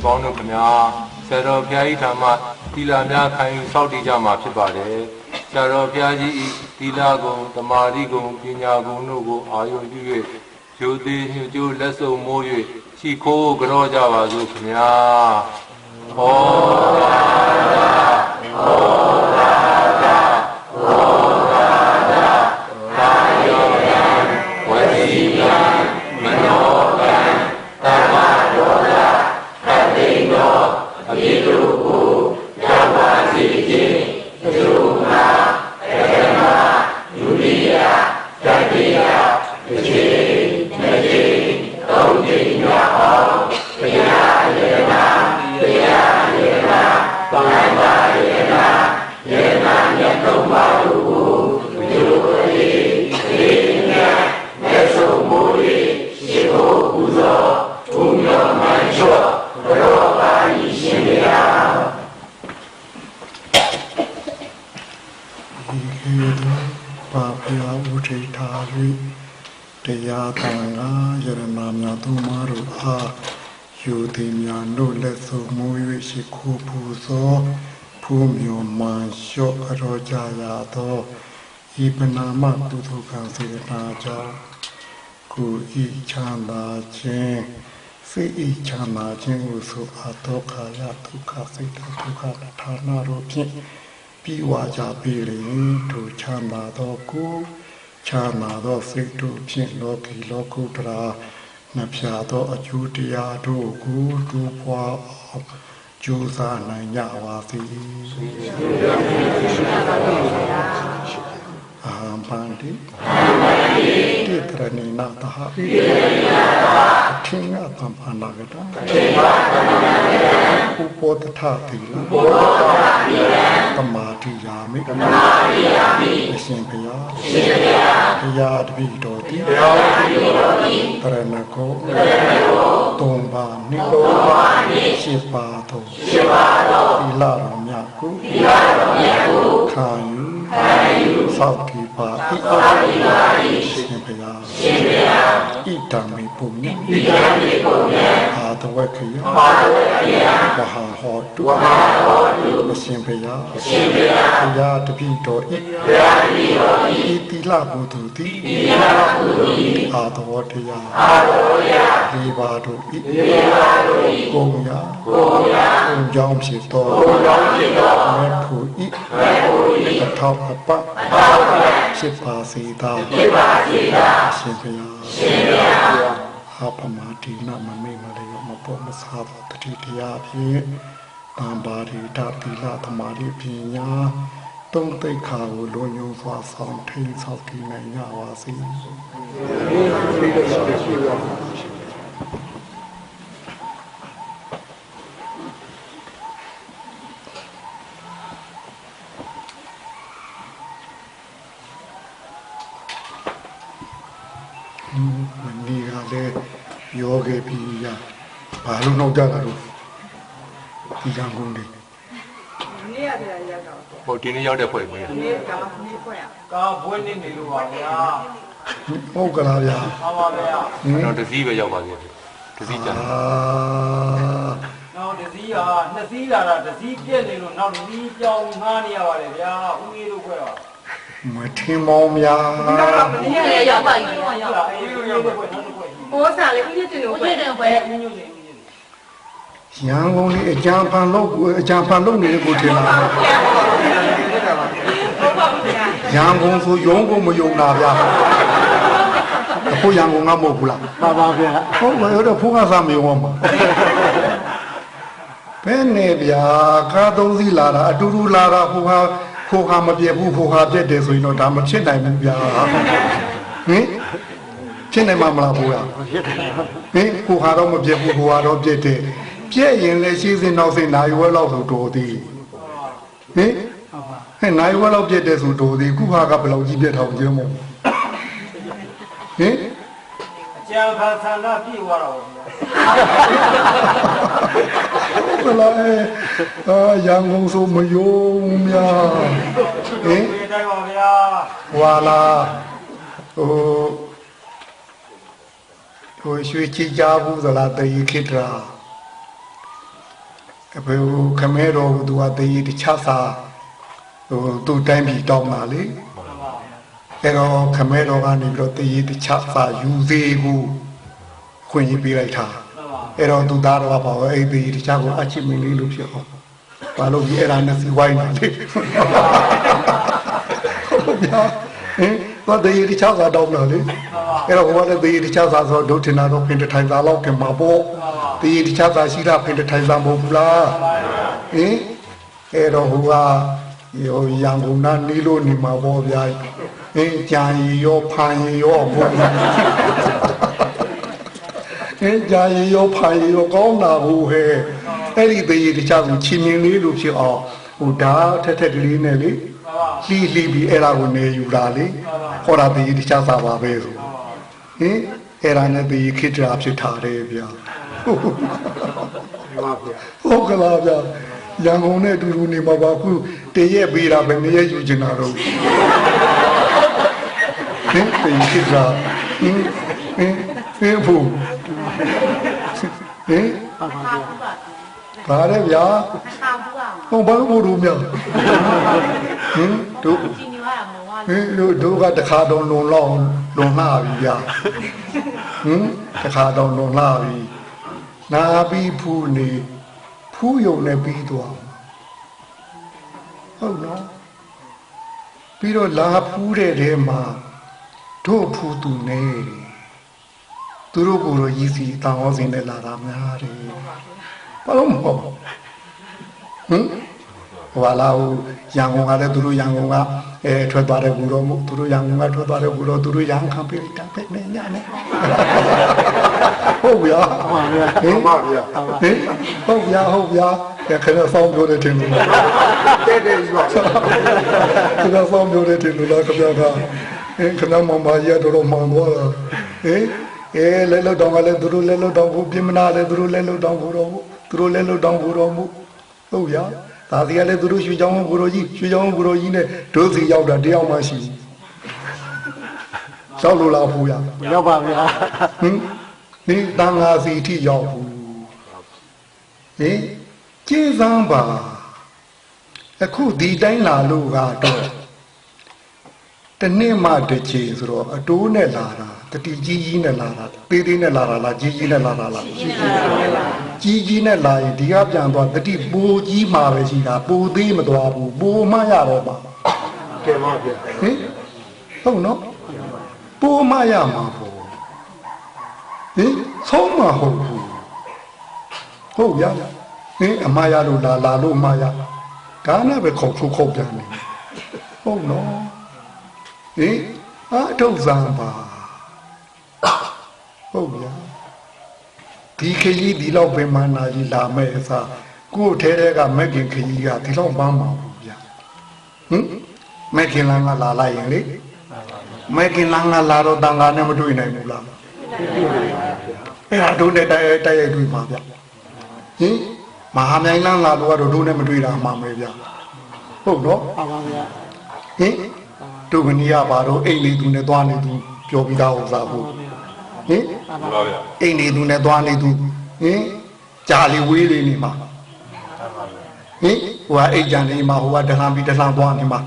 ပေါင်းတို့ခင်ဗျာဆရာတော်ဘုရားကြီးထာမသီလများခံယူစောင့်တည်ကြမှာဖြစ်ပါတယ်ဆရာတော်ဘုရားကြီးသီလကုံသမာဓိကုံပညာကုံတို့ကိုအာရုံပြု၍ရိုသေညှို့ကျိုးလက်စုံမိုး၍ရှိခိုးကြောကြပါစို့ခင်ဗျာဟောရာဟောရာဟောရာသာယောယံဝစီယံမနောကံတမ္မဒေါသအတိနောအပိတုကိုရောက်ပါစေခြင်းသုငါပထမဒုတိယတတိယတစ်ချိန်နှစ်ချိန်သုံးချိန်မြောက်အောင် ဒီခေတုပါဖျားဥထိထား၍တရားတန်ခါယရနာများသူမတို့အားယူသည်များတို့လက်စုံမူ၍ရှိခိုးပူဇော်ဖူးမြော်မှန်လျှော့အရောကြရသောဤပနာမကုသိုလ်ကံစေတနာကြောင့်ကိုဤချမ်းသာခြင်းစိတ်ဤချမ်းသာခြင်းကိုဆိုအပ်သောခါရဒုက္ခစိတ်ဒုက္ခဌာနတို့ဖြင့်ပြီးဝါကြပြီလေတို့ချမ်းသာသောကိုချမ်းသာသောစိတ်တို့ဖြင့်လောကီလောကုတ္တရာနှဖျားသောအကျိုးတရားတို့ကိုဒုဖွာအောင်ကြိုးစားနိုင်ကြပါစေအာပန္တိတိတရဏိနာတဟထိငါတံပန္နာကတာဥပောတထတိလသမာတိယာမိအရှင်ဘုရားဘုရားတပည့်တော်တိတရဏကိုသုံးပါးနိရှင်းပါသောသီလတော်မြတ်ကိုခံယူသောက်ကြပါ၏ရှင်ဘုရားဣတံမေပုညအာတဝက္ခယဝဟာဟောတုအရှင်ဘုရားဘုရားတပည့်တော်ဤဤသီလဘုသူတိအာတဝတ္တယဒီပါတို့ဤကုံယာကြောင့်ဖြစ်တော်မေဖို့ဤအထောက်အပဖြစ်ပါစေသာရှင်ဘုရားဟာပမာတိနာမမေမလေးမပေါ်မစားသောတတိတရားဖြင့်တံပါရိတသီလသမာဓိပညာသုံးသိက္ခာကိုလွန်ညွှန်စွာဆောင်ထိန်ဆောက်တည်နိုင်ကြပါစေဒီကလည်းယောဂေပြီရဘာလို့နောက်ကြတာလို့ဒီကံကုန်တယ်နေ့ရတယ်ရောက်တော့ဟိုဒီနေ့ရောက်တဲ့ဖွဲ့မင်းနေ့ဖွဲ့ရကာဘွဲနေနေလို့ပါဗျာဟုတ်ကလားဗျာဟုတ်ပါဗျာတော့တစည်းပဲရောက်ပါသေးတယ်တစည်းကြနောက်တစည်းဟာနှစ်စည်းလာတာတစည်းပြက်နေလို့နောက်တစည်းပြောင်းငားနေရပါတယ်ဗျာဦးကြီးတို့ခွဲပါမထင်မောင်းများမနေ့ကရောက်ပါပြီရောက်လာအေးလို့ရောက်ခွဲနောက်တစ်ခွဲဘောစားလေးဦးကြီးတင်လို့ခွဲတယ်ခွဲညညချင်းရန်ကုန်လေးအကြံဖန်လုပ်နေတဲ့ကိုထင်လားရန်ကုန်ဆိုရုံးကုန်မယုံတာဗျာအခုရန်ကုန်ကမဟုတ်ဘူးလားပါပါဗျာဟုတ်ပါရောတော့ဖိုးကစားမယုံအောင်ပါဘယ်နဲ့ဗျာကားသုံးစီးလာတာအတူတူလာတာဖိုးကမပြည့်ဘူးဖိုးကပြည့်တယ်ဆိုရင်တော့ဒါမဖြစ်နိုင်ဘူးဗျာဟင်ဖြစ်နိုင်မှာမလားဖိုးကဟင်ဖိုးကတော့မပြည့်ဘူးဖိုးကတော့ပြည့်တယ်ပြည့်ရင်လည်းရှိစင်နောက်စင်နိုင်ဝဲလောက်ဆိုတော်သေးဟင်နိုင်ဝဲလောက်ပြည့်တယ်ဆိုတော်သေးခုဟာကဘယ်လောက်ကြီးပြည့်ထောင်ကျင်းမို့ဟင်အကျံခါသန္တာပြည့်သွားတော့ဘယ်လဲရန်ကုန်ဆိုမယုံများဟင်တိုင်းပါဗျာဝါလာဟိုရွှေချီကြဘူးသလားတည်ခိတ္တရာအဖေခမဲတော်သူကတည်တခြားစာသူတိုင်းပြည်တောင်းတာလေအဲ့တော့ခမဲတော်ကနေပြီးတော့တည်တခြားစာယူသေးကိုခွင့်ရေးပေးလိုက်တာအဲ့တော့သူသားတော်ကပါအဲ့ဒီတခြားကိုအချစ်မင်းလေးလို့ဖြစ်အောင်ဘာလို့ဒီအဲ့ဒါနဲ့စီဝိုင်းတာလေဟုတ်ဗျာဟင်တော့တည်တခြားစာတောင်းတာလေအဲ့တော့ဟိုကလည်းတည်တခြားစာဆိုဒုထင်တာတော့ဖင်တထိုင်စာလောက်ကမှာပေါ့တည်တခြားစာရှိတာဖင်တထိုင်စာမဟုတ်ဘူးလားဟင်အဲ့တော့ဟိုကရန်ကုန်နာနီးလို့နေမှာပေါ့ဗျာဟင်ကြာရီရောဖန်ရီရောဘုရားကြာရီရောဖန်ရီရောကောင်းတာဟိုဟဲ့အဲ့ဒီတည်တခြားကိုချင်းမြင်လေးလို့ဖြစ်အောင်ဟိုဒါထက်ကလေးနဲ့လေလှီးပြီးအဲ့ဒါကိုနေယူတာလေဟောတာတည်တခြားစာပါပဲဆိုဟင်အဲ့ဒါနဲ့ဒီခိတ္တရာဖြစ်ထားတယ်ဗျာဟုတ်ကလားဗျာ ရန်ကုန်နဲ့အတူတူနေမှာပါခုတရက်ပေးတာပဲနေရယူချင်တာတော့ဟင်တင်ကြတာဟင်ဖို့ဟင်ဘာလဲဗျာဟုတ်ဘာလို့တို့မြောက်ဟင်တို့ဟင်တို့ကတခါတော့လုံလောက်လုံလှပြီဗျာဟင်တခါတော့လုံလှပြီနာပြီးဖူးနေဖူးယုံနဲ့ပြီးသွားဟုတ်နော်ပြီးတော့လာဖူးတဲ့ထဲမှာတို့ဖူးသူနေသူတို့ကိုယ်တော်ကြီးစီတောင်းအောင်စင်နဲ့လာတာများတယ်ဘာလို့မဟုတ်ဟင်ဟွာလာရန်ကုန်ကလည်းသူတို့ရန်ကုန်ကထွက်သွားတဲ့ဘူတော်မို့သူတို့ရန်ကုန်ကထွက်သွားတဲ့ဘူတော်သူတို့ရန်ခံပေးတာပဲနေညနဲ့ဟုတ်ဗျာဟင်ပါဗျာဟင်ဟုတ်ဗျာခဏဆောင်ပြောတဲ့တင်လို့တဲ့ကြီးပါခဏဆောင်ပြောတဲ့တင်လို့လားခင်ဗျာကခဏမမရတော့မှန်သွားတာဟင်လဲလို့တောင်းကလည်းသူတို့လဲလို့တောင်းဖို့ပြင်မနာလဲသူတို့လဲလို့တောင်းဖို့တော့သူတို့လဲလို့တောင်းဖို့တော့ဟုတ်ဗျာဒါစီကလည်းသူတို့ရွှေချောင်းဘူတော်ကြီးနဲ့ဒုစီရောက်တာတယောက်မှရှိဘူးရောက်လို့လားဘူးရရောက်ပါဗျာဟင်ဒီတန်ဃာစီထိရောက်ဘူးဟင်ကျေးဇံပါအခုဒီတိုင်းလာလို့ကတော့တနေ့မှတစ်ချိန်ဆိုတော့အတိုးနဲ့လာတာတတိကြီးနဲ့လာတာသေးသေးနဲ့လာတာလားကြီးနဲ့လာတာလားကြီးနဲ့လာရင်ဒီကပြန်သွားတတိပိုကြီးမှာပဲရှိတာပိုသေးမသွားဘူးပိုမှရတော့ပါကဲပါဗျာဟင်ဟုတ်နော်ပိုမှရမှာပေါ့ဟင်ဆုံးမဟုတ်ဘူးဟုတ်ရဟင်အမရလို့လာလို့မရဒါနဲ့ပဲခုတ်ပြန်နေဟုတ်နော်ဟင်အထုတ်စမ်းပါဟုတ်ဗျာဒီခကြီးဒီလောက်ပင်မနာကြီးလာမဲ့အစားကို့ထဲထဲကမက်ကင်ခကြီးကဒီလောက်ပန်းမှာဘူးဗျာဟင်မက်ကင်လန်းကလာလိုက်ရင်လေမက်ကင်လန်းကလာတော့တန်ခါနဲ့မတွေ့နိုင်ဘူးလားအဲ့ဒါတို့နဲ့တိုက်ရိုက်တွေ့ပါဗျာဟင်မဟာမြိုင်လန်းလာတော့တို့နဲ့မတွေ့တာမှမယ်ဗျာဟုတ်တော့ပါပါဗျာဟင်တို့မနီးရပါတော့အိမ်လေးသူနဲ့သွားနေသူပြောပြီးသားဥစ္စာဟုတ်ဟင်အိမ်နေသူနဲ့သွားနေသူဟင်ကြာလီဝေးလေးနေမှာဟင်ဟိုကအိမ်ကြံနေမှာဟိုကတလှမ်းပြီးတလှမ်းသွားနေမှာ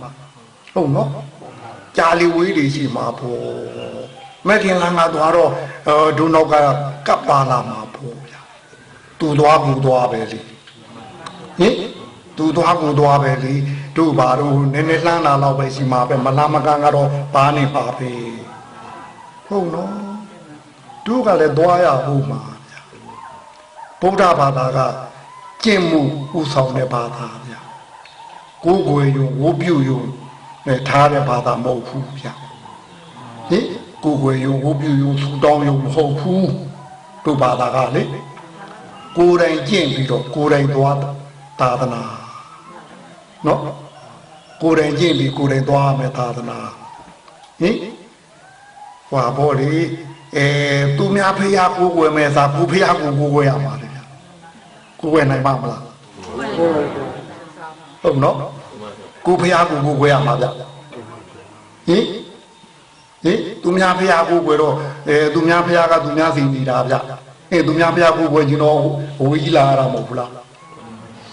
ဟုတ်နော်ကြာလီဝေးလေးရှိမှာပေါ့မက်ခင်လန်းကသွားတော့ဒုနောက်ကကပ်ပါလာမှာပေါ့ဗျာသူသွားဘူးသွားပဲလေဟင်သူသွားဘူးသွားပဲလေတို့ဘာတို့နည်းနည်းလှမ်းလာတော့ပဲရှိမှာပဲမလားမကန်ကတော့ဘာနေပါပဲဟုတ်နော်တို့ကလည်းသွားရဖို့မှာဗုဒ္ဓဘာသာကကျင့်မှုဥဆောင်တဲ့ဘာသာဗျာကိုယ်ကိုယ်ယုံဝုပြုယုံနဲ့ထားတဲ့ဘာသာမဟုတ်ဘူးဗျာဟင်ကိုယ်ကိုယ်ယုံဝုပြုယုံထူတောင်းယုံမဟုတ်ဘူးတို့ဘာသာကလေကိုယ်တိုင်ကျင့်ပြီးတော့ကိုယ်တိုင်သွားသာသနာနော်ကိုယ်တိုင်ကျင့်ပြီးကိုယ်တိုင်သွားမယ်သာသနာဟင်ဟွာဘောလေသူများဖျားကိုကိုယ်မဲ့စားကိုဖျားကိုကိုယ်ရမှာလေကိုယ်ဝယ်နိုင်ပါမလားဟုတ်နော်ကိုဖျားကိုကိုယ်ရမှာဗျဟင်သူများဖျားကိုကိုယ်တော့သူများဖျားကသူများစီနေတာဗျသူများဖျားကိုကိုယ်ကျွန်တော်ဝေးကြီးလာရတာမဟုတ်ဘူးလား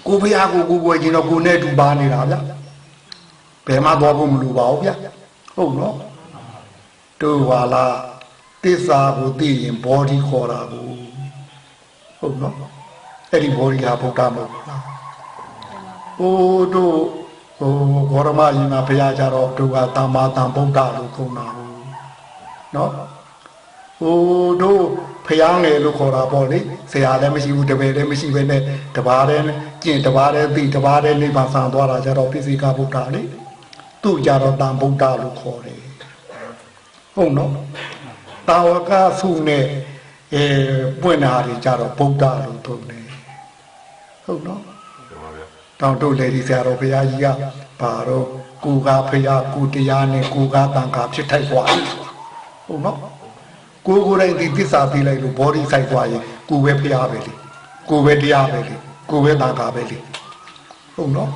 ကိုဖျားကိုကိုယ်ကျွန်တော်ကိုနဲ့တူပါနေတာဗျဘယ်မှသွားဖို့မလိုပါဘူးဗျဟုတ်နော်တို့ဟာလားသစ္စာကိုသိရင် body ခေါ်တာကိုဟုတ်နော်အဲ့ဒီ body ဟာဗုဒ္ဓမဟုတ်လားဟိုတို့ဟိုဂေါရမကြီးမှာဘုရားကြတော့တို့ကတမ္မာတန်ဗုဒ္ဓလို့ခေါ်တာဟုတ်နော်ဟိုတို့ဖျားငယ်လို့ခေါ်တာပေါ့လေဆရာလည်းမရှိဘူးတပည့်လည်းမရှိပဲနဲ့တပါးတည်းကျင့်တပါးတည်းသိတပါးတည်းနိဗ္ဗာန်ဆံသွားတာကြတော့ပိစိကဗုဒ္ဓလေသူ့ကြတော့တန်ဗုဒ္ဓလို့ခေါ်တယ်ဟုတ်နော်တာဝကဆုနဲ့ပွင့်တာတွေကြတော့ဗုဒ္ဓလို့သုံးတယ်ဟုတ်နော်တောင်တို့လေဒီဆရာတော်ဘုရားကြီးကဘာတော့ကိုကဖရာကိုတရားနဲ့ကိုကတန်ခါဖြစ်ထိုက်သွားတယ်ဟုတ်နော်ကိုယ်တိုင်ဒီသစ္စာသိလိုက်လို့ body ဆိုင်သွားရင်ကိုပဲဖရာပဲလေကိုပဲတရားပဲလေကိုပဲတန်ခါပဲလေ ဟုတ်နော်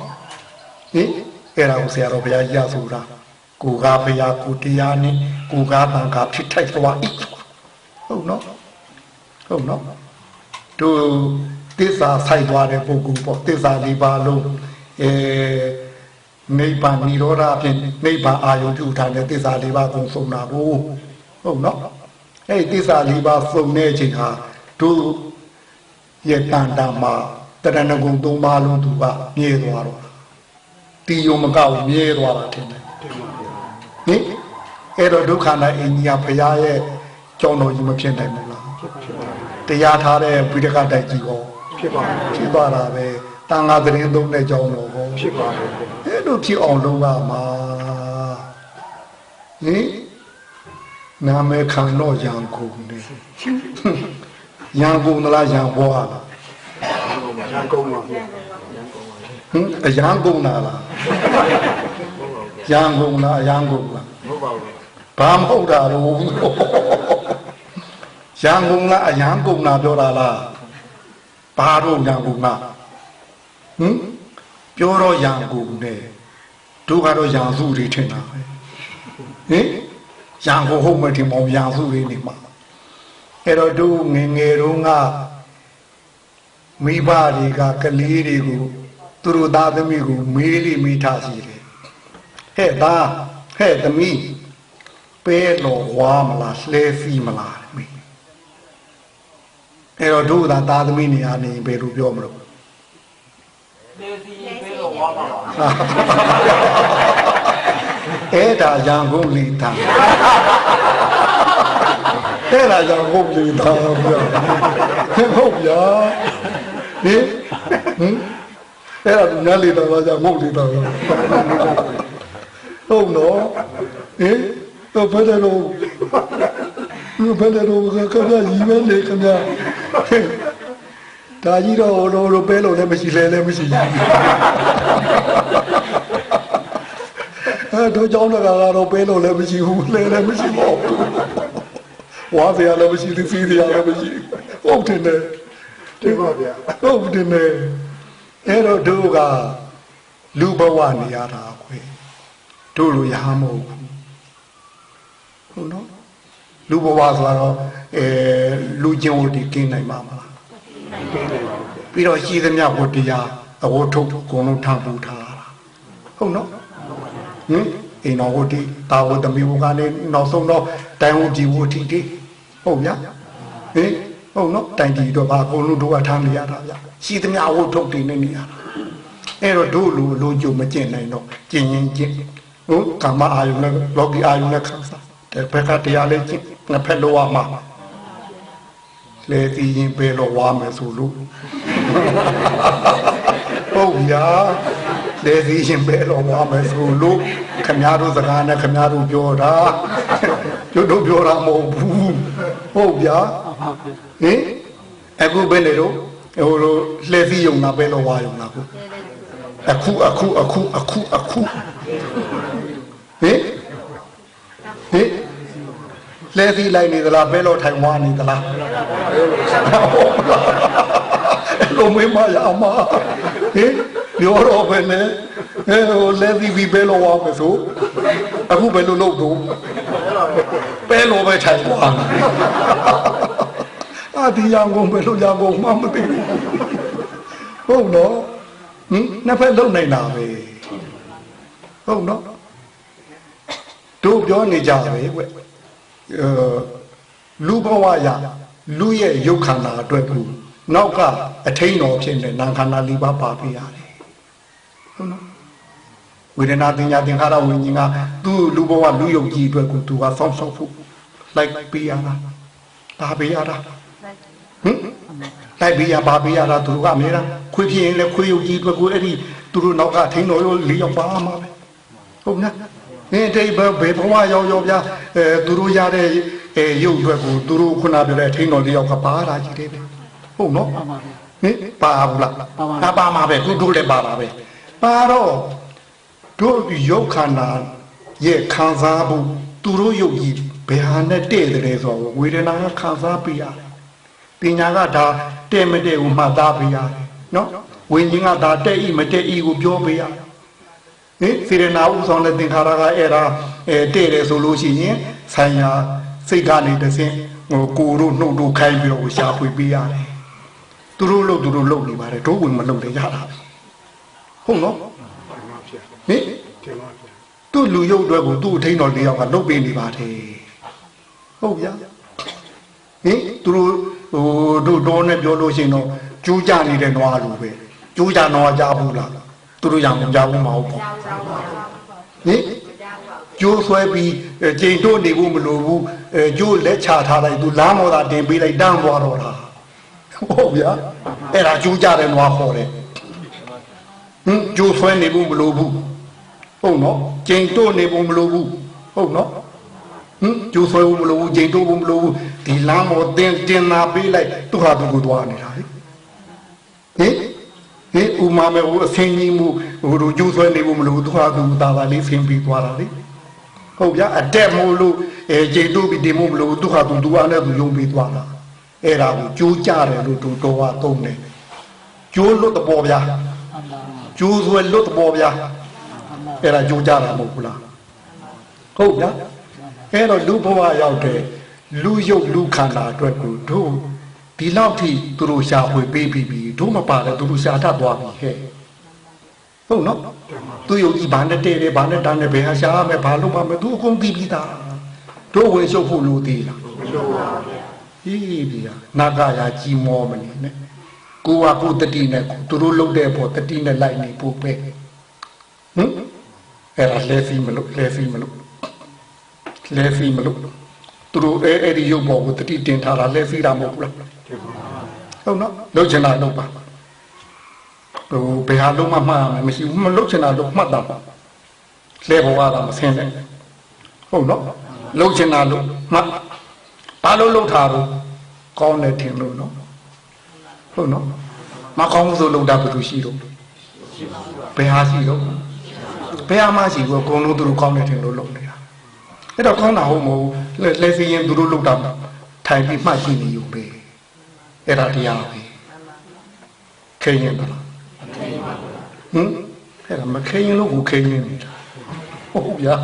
ဟင်အဲ့ဒါကိုဆရာတော်ဘုရားကြီးရဆိုတာကိုကားဘုရားကိုတရားနဲ့ကိုကားတန်ခါဖြစ်ထိုက်သွား၏ဟုတ်နော်ဟုတ်နော်တို့သစ္စာဆိုင်သွားတဲ့ပုဂ္ဂိုလ်ပေါ့သစ္စာလေးပါလုံးနိဗ္ဗာန်និရောဓအဖြစ်နိဗ္ဗာန်အာယုပြုထားတဲ့သစ္စာလေးပါကုန်ဆုံးတာကိုဟုတ်နော်အဲ့ဒီသစ္စာလေးပါစုံတဲ့အချိန်ဟာတို့ရဲ့တန်တာမှာတရဏဂုံ၃ပါးလုံးသူကမြဲသွားတော့တီယုံမကောက်မြဲသွားတာတင်တယ်ဟင်အဲ့တော့ဒုက္ခနာအင်းကြီးကဘုရားရဲ့ကြောင်းတော်ကြီးမဖြစ်နိုင်ဘူးလားတရားထားတဲ့ဝိတကတိုက်ကြီးကိုဖြစ်ပါဘူးဖြစ်သွားတာပဲတန်ခါသတင်းသုံးတဲ့ကြောင်းတော်ကိုဖြစ်ပါဘူးအဲ့လိုဖြစ်အောင်လုပ်ရမှာဟင်နာမည်ခံတော့ရန်ကုန်နေရန်ကုန်လားရန်ဘွားလားရန်ကုန်ပါဟင်အရန်ကုန်လားရန်ကုန်လားအရန်ကုန်လားမဟုတ်ပါဘူးဘာမဟုတ်တာတော့ရန်ကုန်လားအရန်ကုန်လားပြောတာလားဘာတော့ရန်ကုန်လားဟင်ပြောတော့ရန်ကုန်နဲ့တို့ကတော့ရန်စုတွေထင်တာပဲဟင်ရန်ကုန်ဟုတ်မှထင်မောင်ရန်စုတွေနေမှာအဲ့တော့တို့ငယ်ငယ်တုန်းကမိဘတွေကကလေးတွေကိုသူတို့သားသမီးကိုမေးလိမိထားစီတယ်ဟဲ့သားဟဲ့သမီးပဲတော်ဝါမလားလှဲစီမလားမေးအဲ့တော့တို့သားသမီးနေရာနေဘယ်လိုပြောမလို့လှဲစီပဲတော်ဝါပါအဲ့ဒါရန်ကုန်လေးသားအဲ့ဒါကြောင့်ဟုတ်ပြီသားဗျာဟုတ်ဗျာဟင်အဲ့ဒါညလေးသားကြောင့်ဟုတ်လေးသားဟုတ်နော်ဟင်တော့ဘယ်လိုခဏရီးမဲလေခဏဒါကြီးတော့လိုပဲလို့လည်းမရှိလဲလည်းမရှိအဲ့တော့ကြောင်းတကာကတော့ပဲလို့လည်းမရှိဘူးလဲလည်းမရှိတော့ဝါစရာလည်းမရှိသီးစရာလည်းမရှိဟုတ်တယ်နဲ့တင်ပါဗျာဟုတ်တယ်နဲ့အဲ့တော့တို့ကလူဘဝနေရတာခွေတို့လိုရမဟုတ်ဘူးဟုတ်နော်လူဘဝဆိုတော့လူချင်းဝတ်ဒီကင်းနိုင်မှာမလားပြီးတော့ရှိသမျှဝတ်တရားအဝတ်ထုတ်အကုန်လုံးထပ်ပူထားတာဟုတ်နော်ဟင်အိမ်တော်ဝတ်ဒီတာဝတ်သမီးဝကနေနောက်ဆုံးတော့တိုင်ဝတ်ဒီဝတ်ဒီဟုတ်ဗျာဟင်ဟုတ်နော်တိုင်တီတော့ဘာအကုန်လုံးတို့ကထားနေရတာဗျရှိသမျှဝတ်ထုတ်တင်နေရတာအဲ့တော့တို့လူကြုံမကျင့်နိုင်တော့ကျင့်ရင်ကျင့်ဟုတ်ကာမအာယုနဲ့လောကီအာယုနဲ့ခံစားတဲ့ဘက်ကတရားလေးကျင့်နှစ်ဖက်လောရမှာလေတီရင်ပဲလောဝါမယ်ဆိုလို့ဟုတ်ဗျာလေတီရင်ပဲလောဝါမယ်ဆိုလို့ခမည်းတော်စကားနဲ့ခမည်းတော်ပြောတာတို့ပြောတာမဟုတ်ဘူးဟုတ်ဗျာဟင်အခုပဲလေတော့ဟိုလိုလှည့်စီးယုံတာပဲလောဝါယုံတာကိုအခုဟင်လဲစီလိုက်နေသလားဘဲလို့ထိုင်ဝါနေသလားလိုမေးမရမှာဟင်ပြောတော့ပဲနဲ့ဟိုလဲစီပြီးဘဲလို့ဝါမယ်ဆိုအခုဘယ်လိုလုပ်တော့ဘဲလို့ပဲထိုင်ဝါဒီရန်ကုန်ဘယ်လိုရန်ကုန်မှမသိဘူးဟုတ်နော်နှစ်ဖက်လုံနိုင်တာပဲဟုတ်နော်တို့ပြောနေကြပဲကွလူဘဝရလူရဲ့ရုပ်ခန္ဓာအတွက်ကိုနောက်ကအထိန်တော်ဖြစ်နေနာခန္ဓာ၄ပါးပါပြရတယ်ဟုတ်နော်ဝေဒနာတင်ညာသင်္ခါရဝိညာဉ်ကသူ့လူဘဝလူယုတ်ကြီးအတွက်ကိုသူကစောင့်ရှောက်ဖို့လိုက်ပြရတာဒါပြရတာလိုက်ပြရပါပြရတာသူကအမြဲတမ်းခွေးဖြစ်ရင်လည်းခွေးယုတ်ကြီးအတွက်ကိုအဲ့ဒီသူတို့နောက်ကထိန်တော်ရော၄ယောက်ပါမှာပဲဟုတ်နော်တိတ်ဘယ်ဘဝရောက်ဗျာသူတို့ရတဲ့ရုပ်အတွက်ကိုသူတို့ခုနပြောတဲ့ထိန်တော်လေးယောက်ကပါတာကြီးတယ်ပဲဟုတ်နော်ဟင်ပါဘူးလားပါမှာပဲတို့လည်းပါတာပဲပါတော့တို့ရုပ်ခန္ဓာရဲ့ခံစားမှုသူတို့ရုပ်ကြီးဘယ်ဟာနဲ့တည့်တယ်ဆိုတော့ဝေဒနာကခံစားပြရတယ်ပညာကဒါတည့်မတည့်ဘူးမှတ်သားပြရတယ်နော် ဝင်ကြီးကဒါတဲ့ဤမတဲ့ဤကိုပြောပေးရဟင်စေရနာဥဆောင်တဲ့သင်္ခါရကအဲ့ဒါတဲ့တယ်ဆိုလို့ရှိရင်ဆိုင်ရာစိတ်ကနေတဆင့်ဟိုကိုတို့နှုတ်တို့ခိုင်းပြီးတော့ရှာဖွေပေးရတယ်သူတို့လုပ်နေပါတယ်တို့ဝင်မလုပ်လေရတာဟုတ်နော်ဟင်သူ့လူရုပ်အတွက်ကိုသူ့အထိန်တော်လေးယောက်ကလုပ်ပေးနေပါတယ်ဟုတ်ဗျာဟင်သူတို့တော်နဲ့ပြောလို့ရှိရင်တော့ကျိုးကြနေတဲ့နွားလိုပဲကျိုးကြနွားကြဘူးလားသူတို့ရအောင်ကြားဘူးမဟုတ်ဘူးဟင်ကျိုးဆွဲပြီးကျိန်တို့နေဖို့မလိုဘူးကျိုးလက်ချထားလိုက်သူလမ်းမော်သာတင်ပေးလိုက်တန်းသွားတော့တာဟုတ်ဗျာအဲ့ဒါကျိုးကြတဲ့နွားခေါ်တယ်ဟင်ကျိုးဆွဲနေဖို့မလိုဘူးဟုတ်နော်ကျိန်တို့နေဖို့မလိုဘူးဟုတ်နော်ဟင်ကျိုးဆွဲဖို့မလိုဘူးကျိန်တို့ဖို့မလိုဘူးဒီလမ်းမော်တင်နာပေးလိုက်သူဟာသူကိုသွားနေတာလေဟင်ဥမာမဲ့ဟိုအစင်းကြီးမှုဟိုတို့ကျိုးဆွဲနေဖို့မလိုဘူးသူဟာသူသာသာလေးဆင်းပြီးသွားတာလေဟုတ်ဗျာအတက်မို့လို့ကျိန်တို့ပြီးတင်ဖို့မလိုဘူးသူဟာသူအားနဲ့သူယုံပြီးသွားတာအဲ့ဒါကိုကျိုးကြတယ်လို့သူတော်ဟာသုံးတယ်ကျိုးလွတ်တဲ့ပေါ်ဗျာကျိုးဆွဲလွတ်တဲ့ပေါ်ဗျာအဲ့ဒါကျိုးကြတာမဟုတ်ဘူးလားဟုတ်ဗျာအဲ့တော့လူဘဝရောက်တဲ့လူရုပ်လူခန္ဓာအတွက်ကိုတို့ဒီလောက်ထိသူတို့ရှာဖွေပေးပြီးတို့မပါလဲသူတို့ရှာတတ်သွားပြီဟဲ့ဟုတ်နော်သူယုံကြည်ဘာနဲ့တဲတယ်ဘာနဲ့တန်းတယ်ဘယ်ဟာရှာရမယ်ဘာလုပ်မှမသူအကုန်သိပြီးသားတို့ဝင်ရှုပ်ဖို့လိုသေးလားမရှုပ်ပါဘူးဟေးဗျာနာဂရာကြီးမောမနေနဲ့ကိုကကိုတတိနဲ့သူတို့လုပ်တဲ့ပေါ်တတိနဲ့လိုက်နေဖို့ပဲဟင်အဲ့ဒါလဲဖီမလို့သူတို့အဲ့ဒီရုပ်ပေါ်ကိုတတိတင်ထားတာလဲဖီတာမဟုတ်ဘူးလားဟုတ်နော်လှုပ်ချင်တာလှုပ်ပါဟိုဘယ်ဟာလုံးမမှားမယ်မရှိဘူးမလှုပ်ချင်တာလှုပ်မှတ်တာပါလဲဘဝကမဆင်းနဲ့ဟုတ်နော်လှုပ်ချင်တာလှုပ်မှတ်ဘာလို့လှုပ်တာတော့ကောင်းတယ်ထင်လို့နော်ဟုတ်နော်မကောင်းဘူးဆိုလှုပ်တာဘယ်သူရှိတော့ဘယ်ဟာရှိတော့ဘယ်ဟာမှရှိဘူးအကုန်လုံးသူတို့ကောင်းတယ်ထင်လို့လှုပ်နေတာအဲ့တော့ကောင်းတာဟုတ်မဟုတ်လဲစီရင်သူတို့လှုပ်တာထိုင်ပြီးမှတ်ကြည့်နေอยู่ပဲအဲ့ဒါတရားပဲခဲရင်ပါလားအဲ့ဒါမခဲရင်လို့ကိုခဲရင်နေတာဟုတ်ဗျာ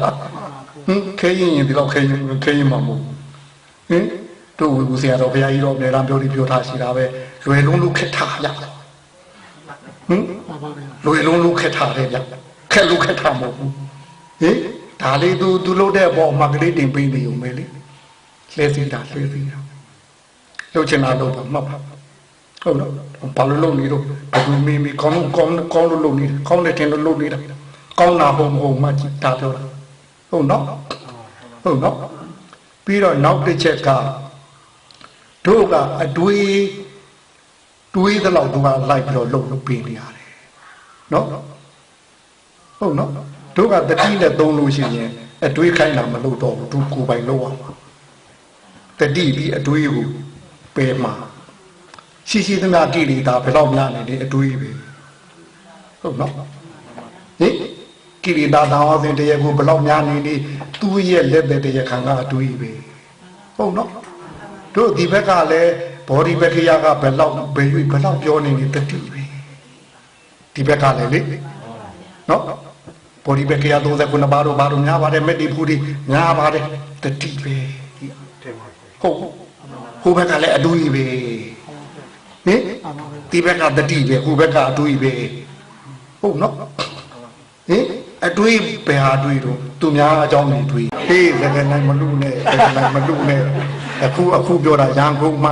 ခဲရင်ဒီတော့ခဲရင်မှာမဟုတ်တို့ဝေဘူးဆရာတော်ဘုရားကြီးတော့လည်းလာပြောထားရှိတာပဲလွယ်လုံးလို့ခက်ထားရလွယ်လုံးလို့ခက်ထားတယ်ဗျခက်လို့ခက်ထားမဟုတ်ဘူးဒါလေးသူလုပ်တဲ့အပေါ်မှာကလေးတင်ပေးနေုံပဲလေလဲစီတာလှုပ်ချင်တာလုပ်ပါမှတ်ပါဟုတ်နော်ဘာလို့လုပ်နေတော့ဘယ်သူမီကောင်းလို့လုပ်နေတယ်ကောင်းတယ်တင်လို့လုပ်နေတာကောင်းတာဟုတ်မဟုတ်မှကြည့်တာပြောတာဟုတ်နော်ပြီးတော့နောက်တစ်ချက်ကတို့ကအတွေးသလောက်သူကလိုက်ပြီးတော့လုပ်ပေးနေရတယ်နော်ဟုတ်နော်တို့ကတတိနဲ့သုံးလို့ရှိရင်အတွေးခိုင်းတာမလုပ်တော့ဘူးသူကိုယ်ပိုင်လုပ်ရမှာတတိပြီးအတွေးကိုပယ်မှာရှိသမျှကိလေသာဘယ်တော့များနေတဲ့အတွေးပဲဟုတ်နော်ကိလေသာတောင်းအစဉ်တရကိုဘယ်တော့များနေသူ့ရဲ့လက်သက်တရခံကအတွေးပဲဟုတ်နော်တို့ဒီဘက်ကလည်းဘောဓိပက္ခယကဘယ်လောက်ပြောနေတတိပဲဒီဘက်ကလည်းလေနော်ဘောဓိပက္ခယ39ပါးတို့ဘာလို့များပါတယ်မေတ္တိဖူဒီများပါတယ်တတိပဲဟုတ်ဟိုဘက်ကလည်းအတွေးပဲဒီဘက်ကတတိပဲဟိုဘက်ကအတွေးပဲဟုတ်နော်အတွေးဘယ်ဟာတွေးတော့သူများအကြောင်းတွေတွေးဟေးလည်းနိုင်မလူနဲ့အခုပြောတာရန်ကုန်မှာ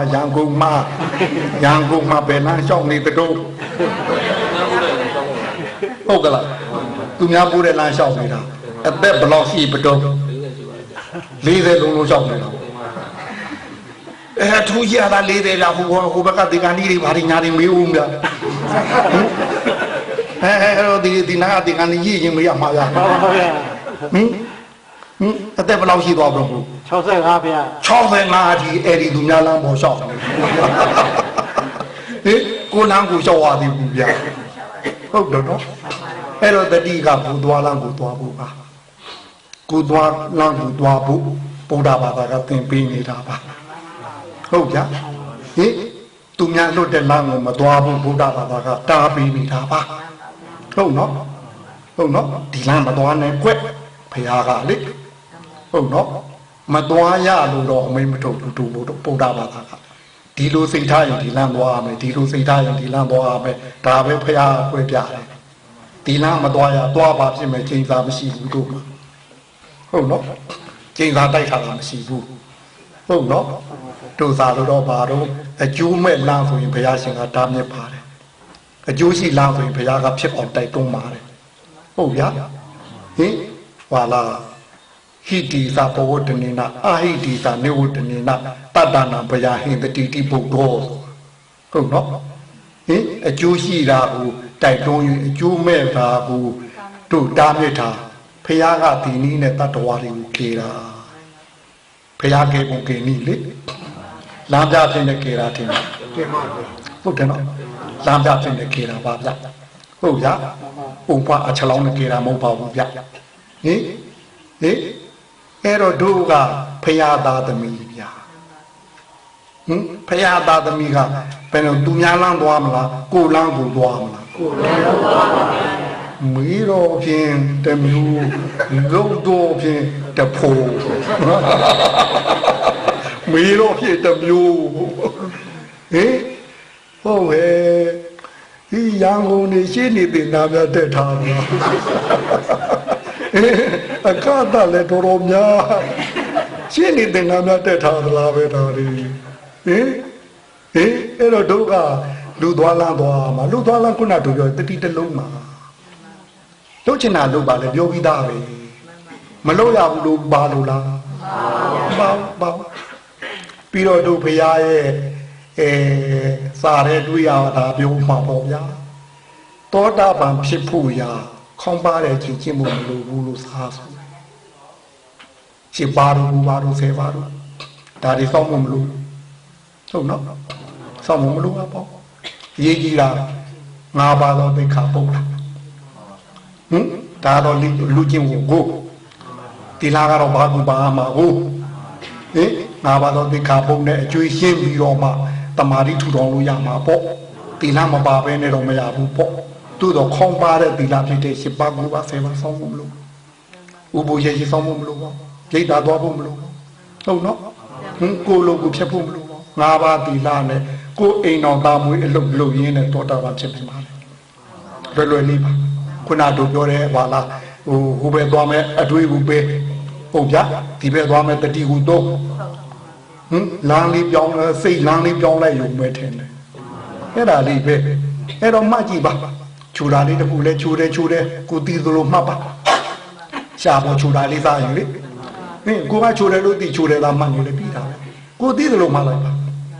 ဘယ်လမ်းလျှောက်နေတော့ဟုတ်ကလားသူများပိုးတဲ့လမ်းလျှောက်နေတာအသက်ဘယ်လောက်ရှိတော့40လုံးလျှောက်နေတာထူးရတာ40လားဟိုဘက်ကဒီကနေ့တွေဘာတွေညာတွေမေးဦးမြဒီနာကဒီကနေ့ရေးရင်မရမှာဗျာအသက်ဘယ်လောက်ရှိသွားတော့65ဗျာ65ဒီအဲ့ဒီသူများလမ်းပေါ်လျှောက်ကိုလမ်းကိုလျှောက်ရသေးဘူးဗျာဟုတ်တော့နော်အဲ့တော့တတိကဘူသွားလမ်းကိုသွားဖို့ပါကိုသွားလမ်းကိုသွားဖို့ဗုဒ္ဓဘာသာကသင်ပေးနေတာပါဟုတ်ဗျာ tu nhà lột đèn lang mà toa bù đà bà cả ta bị đà ba không nó thì lang mà toa này quét phải cả đấy không nó mà toa ya lột đó mình mới tụ bù đà bà cả đi lô xây thay thì lang toa mày đi lô xây thay thì lang toa mày ta phải quét bia đi lang mà toa bà chỉ mày chính ra mới xì bù mà không nó chính ra tay thằng làm xì bù không nó đồ giả đồ bà đồ chú mẹ lang rồi bây giờ sinh ra đam mê bà đấy chú sĩ lang rồi bây giờ gặp chiếc ống tay tung mà đấy ô ya hí và là khi đi ra bộ tình này na ai đi ra nếu tình này na ta đàn nào bây giờ hiện tại đi bộ đồ không nó hí chú sĩ ra bu tay tung chú mẹ ra bu đồ đam mê thà bây giờ gặp thì ní này ta đồ đi kia ra bây giờ cái bông cái ní đấy làm ra trên cái kia ra thìဟုတ်တယ်နော်လမ်းပြဖြစ်နေကြတာပါဗျဟုတ်ရဥပအချလောင်းနေကြတာမဟုတ်ပါဘူးဗျဟင်အဲ့တော့တို့ကဖရာသားသမီးဗျဖရာသားသမီးကဘယ်လိုသူများလမ်းသွားမလားကိုလမ်းကိုသွားမလားကိုလမ်းသွားပါဗျမီးတော်ဖြင့်တမျိုးလုံတော်ဖြင့်တဖို့မီးတော်ဖြင့်တမျိုးဟင်ဟုတ်ဟဲ့ဒီရန်ကုန်နေရှင်းနေတဲ့နာမတက်ထားတာအခါတလည်းတော်တော်များရှင်းနေတဲ့နာမတက်ထားသလားပဲတော်ဒီဟင်အဲ့တော့တို့ကလူသွားလန်းသွားမှာလူသွားလန်းခုနတို့ပြောတတိတလုံးမှာလုပ်ချင်တာလုပ်ပါလေပြောပြီးသားပဲမလုပ်ရဘူးလို့ပါလို့လားပါပြီးတော့တို့ဖရာရဲ့စားတဲ့တွေ့ရတာပြောမှာပေါ့ဗျာတောတာပံဖြစ်ဖို့ရာခေါင်းပါတဲ့ချင်းချင်းမလို့ဘူးလို့စားဆိုရှင်းပါတော့ဘူးပါတော့ဆယ်ပါတော့ဒါတွေစောင့်မလို့ဟုတ်နော်စောင့်မလို့ပါပေါ့ရေးကြည့်တာငါးပါတော့သိခါပုတ်လားဒါတော့လူချင်းကိုဒီလာကတော့ဘာကူပါမှာကိုငါးပါတော့သိခါပုတ်နဲ့အကျွေးရှင်းပြီးတော့မှတမာရီထူထောင်လို့ရမှာပေါ့တီလာမပါဘဲနဲ့တော့မရဘူးပေါ့သူ့တော့ခေါင်းပါတဲ့တီလာဖြစ်တဲ့ရှစ်ပါးကူပါဆယ်ပါးဆောင်းဖို့မလို့ဥပ္ပယေဆောင်းဖို့မလို့ပေါ့ပြိတ္တာသွားဖို့မလို့ဟုတ်နော်ကိုလိုကိုဖြတ်ဖို့မလို့ပေါ့ငါးပါးတီလာနဲ့ကိုအိမ်တော်သားမွေးအလုပ်လုပ်ရင်းနဲ့တောတာပါဖြစ်နေပါလေလွယ်လေးပါခုနတို့ပြောတဲ့ဘာလားဟိုပဲသွားမယ်အတွေးကူပဲဟုတ်ဗျာဒီပဲသွားမယ်တတိကူတော့လမ်းလေးပြောင်းလဲစိတ်လမ်းလေးပြောင်းလိုက်ရုံပဲထင်တယ်အဲ့ဒါလေးပဲအဲ့တော့မှတ်ကြည့်ပါခြူတာလေးတခုလဲခြူတယ်ကိုတီးသလိုမှတ်ပါရှားပေါ်ခြူတာလေးစားရင်လေကိုကခြူတယ်လို့တီးခြူတယ်လားမှတ်နေလေပြီးတာပဲကိုတီးသလိုမှတ်လိုက်ပါ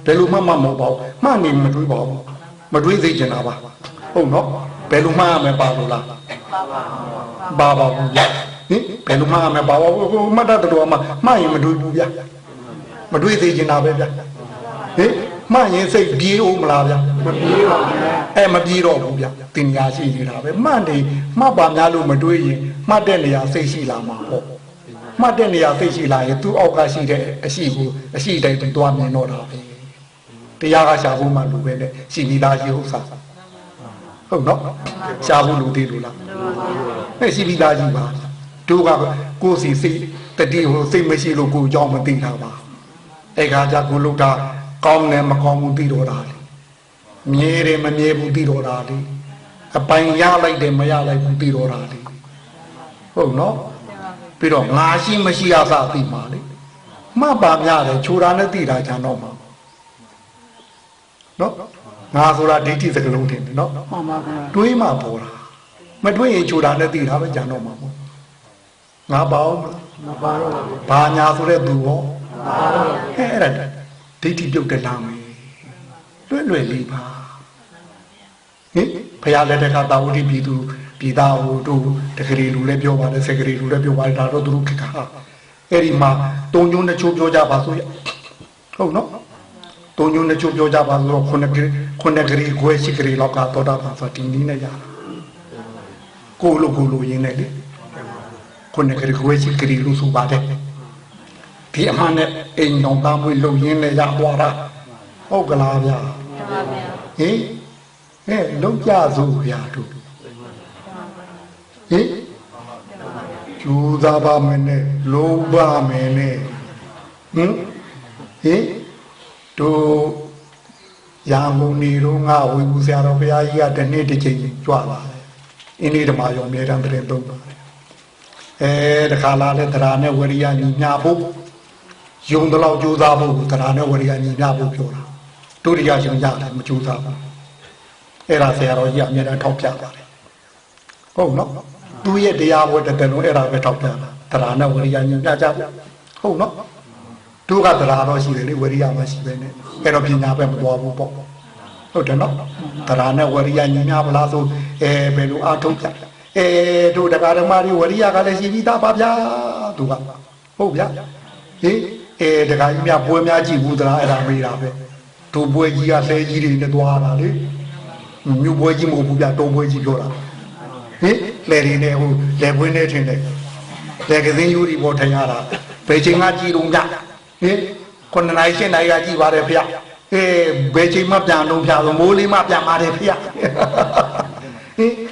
ဘယ်လိုမှမဟုတ်ပါဘူးမှတ်နေမတွေးပါဘူးမတွေးသိချင်တာပါဟုတ်နော်ဘယ်လိုမှတ်ရမယ်ပါလို့လားပါဘူးဗျဘယ်လိုမှတ်ရမယ်ပါဘူးမှတ်တတ်တော်မှတ်ရင်မတွေးဘူးဗျမတွေးသေးချင်တာပဲဗျမှတ်ရင်စိတ်ပြေးဦးမလားဗျမပြေးပါဘူးမပြေးတော့ဘူးဗျတင်ညာရှိနေတာပဲမှတ်နေမှတ်ပါများလို့မတွေးရင်မှတ်တဲ့နေရာစိတ်ရှိလာမှာပေါ့မှတ်တဲ့နေရာစိတ်ရှိလာရင်သူ့အောက်ကရှိတဲ့အရှိကိုအရှိတိုင်းတွားမြင်တော့တာပဲတရားကရှာဖို့မှလူပဲနဲ့ရှိပြီးသားရှိဥစ္စာဟုတ်နော်ရှာဖို့လူသေးလို့လားရှိပြီးသားရှိပါတို့ကကိုယ်စီစိတ်တတိဟိုစိတ်မရှိလို့ကိုယ်ကြောင်းမသိတာပါအဲ့ခါကျကိုလုတာကောင်းတယ်မကောင်းဘူးသိတော့တာလေမြဲတယ်မမြဲဘူးသိတော့တာလေအပိုင်ရလိုက်တယ်မရလိုက်ဘူးသိတော့တာလေဟုတ်နော်ပြီးတော့ငါရှိမရှိအစသိမှာလေမှတ်ပါများတယ်ခြူတာနဲ့သိတာကြတော့မှာနော်ငါဆိုတာဒိဋ္ဌိစကလုံးထင်တယ်နော်မှန်ပါဗျာတွေးမှပေါ်တာမတွေးရင်ခြူတာနဲ့သိတာပဲကြတော့မှာပေါ့ငါပါအောင်မပါတော့ဘာညာဆိုတဲ့သူရောအဲ့ဒါဒိဋ္ဌိပြုတ်တက်လာမယ်လွယ်လေးပါဘုရားလက်ထက်ကတာဝတိပြည်သူပြည်သားဟိုတို့တကလေးလူလည်းပြောပါတယ်စကလေးလူလည်းပြောပါတယ်ဒါတော့သူတို့ခက်ခါအဲ့ဒီမှာတုံညွန်းတစ်ချို့ပြောကြပါဆိုရဟုတ်နော်တုံညွန်းတစ်ချို့ပြောကြပါဆိုတော့ခုနှစ်ကလေးခွဲရှိကလေးလောက်ကတော့တာပါဆိုတင်းနေရတာကိုလိုရင်းနေလေခုနှစ်ကလေးခွဲရှိကလေးလူဆိုပါတယ်ဒီအမှန်နဲ့အိမ်တော်သားမွေးလုံရင်းနဲ့ရသွားတာဟုတ်ကလားဗျာ လုံးကြစို့ဗျာတို့ကျူသာပါမယ်နဲ့လုံးပါမယ်နဲ့တို့ရန်ကုန်နေတော့ငါဝေဘူးဆရာတော်ဘုရားကြီးကတနေ့တစ်ချိန်ကြွလာတယ်အင်းဒီဓမ္မရောအမြဲတမ်းတရင်သုံးပါတယ်တခါလာလဲတရားနဲ့ဝရိယညီမျှဖို့ယုံတော့ကြိုးစားဖို့တရားနဲ့ဝရိယညီမျှဖို့ပြောတာတို့တရားရှင်ရတယ်မကြိုးစားဘူးအဲ့ဒါဆရာတော်ကြီးအမြဲတမ်းထောက်ပြပါတယ်ဟုတ်နော်သူရဲ့တရားဝတ်တဲ့လုံးအဲ့ဒါပဲထောက်ပြတာတရားနဲ့ဝရိယညီမျှကြဟုတ်နော်တို့ကတရားတော်ရှိတယ်လေဝရိယမရှိပဲနဲ့အဲ့တော့ပညာပဲမသွားဘူးပေါ့ဟုတ်တယ်နော်တရားနဲ့ဝရိယညီမျှမလားဆိုဘယ်လိုအားထုတ်ကြတို့တရားဓမ္မတွေဝရိယကလည်းရှိပြီးသားပါဗျာသူကဟုတ်ဗျာတရားကြီးများပွဲများကြည့်ဘူးတရားအဲ့ဒါမေးတာပဲတို့ပွဲကြီးကဆဲကြီးတွေနဲ့သွားတာလေမြို့ပွဲကြီးမဟုတ်ဘူးဗျာတုံးပွဲကြီးပြောတာလေတွေနဲ့ဟိုလေပွင်းနဲ့ထင်တယ်လေကစင်းယူရီပေါ်ထိုင်ရတာဘယ်ချိန်မှကြည်လုံးကြ9နာရီ10နာရီကကြည်ပါတယ်ဖေဘယ်ချိန်မှပြန်လုံးဖျားဆိုမိုးလေးမှပြန်ပါတယ်ဖေ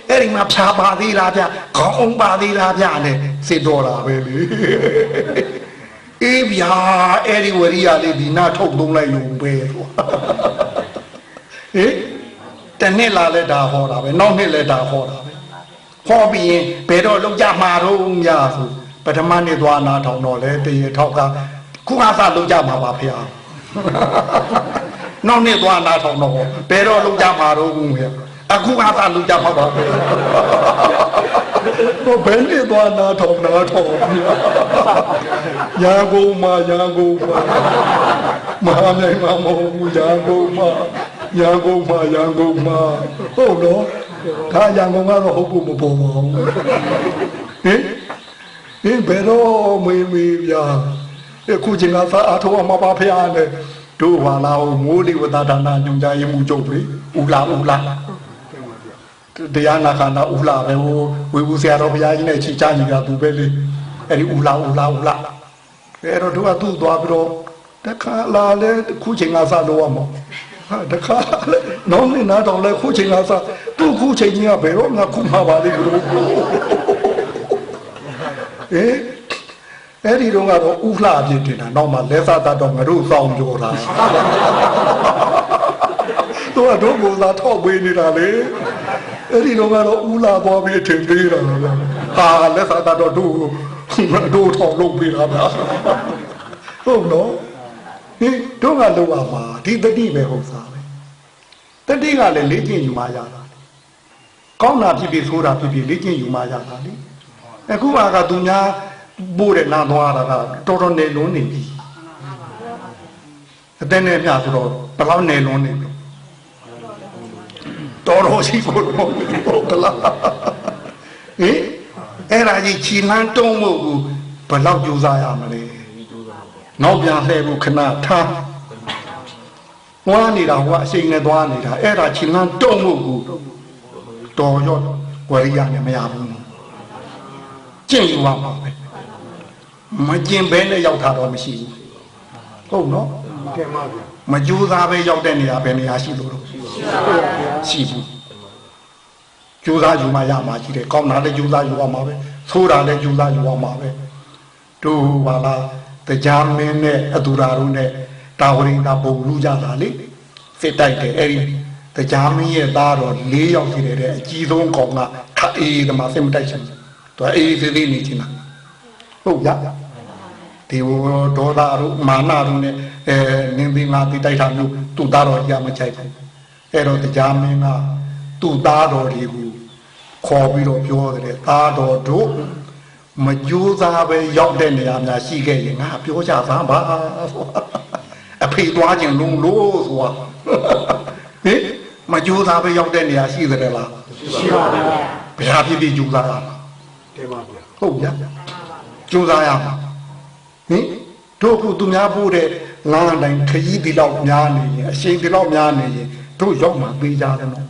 အဲ့ဒီမှာဖြာပါသေးလားဗျခေါင်းအောင်ပါသေးလားဗျနဲ့စစ်တော်တာပဲလေဗျာအဲ့ဒီဝရိယလေးဒီနာထုတ်သုံးလိုက်လို့ပဲတနေ့လာလဲဒါဟောတာပဲနောက်နေ့လဲဒါဟောတာပဲဟောပြီးရင်ဘယ်တော့လုံးကြမှာတော့များဆိုပထမနေ့သွားနာထောင်တော့လဲတရေထောက်ကခုခါစလုံးကြမှာပါဖေနောက်နေ့သွားနာထောင်တော့ဘယ်တော့လုံးကြမှာတော့ဖေအခုကသာလူကြမှာပါပဲဘယ်နဲ့သွားနာထောင်ရန်ကုန်မှာမဟာမြိုင်မှာမဟုတ်ဘူးရန်ကုန်မှာဟုတ်တော့ဒါရန်ကုန်ကတော့ဟုတ်ဖို့မပေါ်ပါဘူးဘယ်တော့မေးဗျာအခုချိန်ကသာအထောက်အမှာပါဖျားနဲ့တို့ဟာလာမိုးလေဝသဒါနညွန်ကြားရေးမှုချုပ်ပြီဦးလာတရားနာခန္ဓာဥလာပဲဝေဘူးဆရာတော်ဘုရားကြီးနဲ့ချီချညီကသူပဲလေအဲ့ဒီဥလာအဲ့တော့တို့ကသူ့သွားပြီးတော့တခါလာလဲခုချိန်ကစလို့ရမှာတခါနောက်နေ့နားတော့လဲခုချိန်ကစသူ့ခုချိန်ကြီးကဘယ်တော့မှခုမှာပါလိမ့်လို့အဲ့ဒီတော့ကတော့ဥလာပြည့်တင်တာနောက်မှလဲစားတတ်တော့ငါတို့စောင်းကြောတာတို့ကိုသာထောက်ပေးနေတာလေအဲ့ဒီတော့ကတော့ဦးလာသွားပြီးထင်သေးတာဗျာဟာလက်စားတော့တို့ထောက်လုပ်ပေးတာဗျာဟုတ်နော်တို့ကလောက်ပါမှာဒီတတိပဲဟုတ်စားပဲတတိကလည်းလေ့ကျင့်ယူမှရတာကောင်းတာဖြစ်ဖြစ်ဆိုးတာဖြစ်ဖြစ်လေ့ကျင့်ယူမှရတာလေအခုကသူများပို့တဲ့နာသွားတာကတော်တော်နေလုံးနေပြီအတဲ့နဲ့ပြဆိုတော့ဘယ်လောက်နေလုံးနေပြီတော်ရှိဖို့ဟုတ်ကလားအဲ့ဒါကြီးခြေလန်းတုံးမှုကိုဘယ်လောက်ကြိုးစားရမလဲနောက်ပြန်လှည့်ဖို့ခဏထားဝါနေတာဟိုကအချိန်နဲ့သွားနေတာအဲ့ဒါခြေလန်းတုံးမှုကိုတော်ရော့ဝရိယနဲ့မရဘူးကျင့်ယူပါမှာပဲမကျင့်ဘဲနဲ့ရောက်တာတော့မရှိဘူးဟုတ်နော်မကြိုးစားပဲရောက်တဲ့နေရာပဲနေရာရှိလို့ရှိဘူးကြိုးစားယူမှရမှာရှိတယ်ကောင်းတာလည်းကြိုးစားယူရမှာပဲသိုးတာလည်းကြိုးစားယူရမှာပဲတို့ပါလားတရားမင်းနဲ့အတူရာတို့နဲ့တာဝရိတာပုံလူကြတာလေစစ်တိုက်တယ်အဲ့ဒီတရားမင်းရဲ့သားတော်၄ယောက်ရှိတယ်တဲ့အကြီးဆုံးကောင်ကခအေးသမားစစ်မတိုက်ချင်သူအေးသေးသေးနေချင်တာဟုတ်ရဒီဒေါသတို့မာနတို့နဲ့နင်းသိငါတိတိုက်တာမျိုးသူ့သားတော်ကြီးမချိုက်ဘူးအဲ့တော့တရားမင်းကသူ့သားတော်တွေကိုခေါ်ပြီးတော့ပြောတယ်သားတော်တို့မကြိုးစားပဲရောက်တဲ့နေရာများရှိခဲ့ရင်ငါပြောကြစမ်းပါအဖေသွားခြင်းလုံးလို့ဆိုတာမကြိုးစားပဲရောက်တဲ့နေရာရှိတယ်လားရှိပါဗျာဘယ်ဟာဖြစ်ဖြစ်ကြိုးစားရမှာတင်ပါဗျာဟုတ်ဗျာကြိုးစားရမှာတို့ကသူများပို့တဲ့လမ်းတိုင်းခရီးဒီလောက်များနေရင်အရှိန်ဒီလောက်များနေရင်တို့ရောက်မှသေးကြတယ်နော်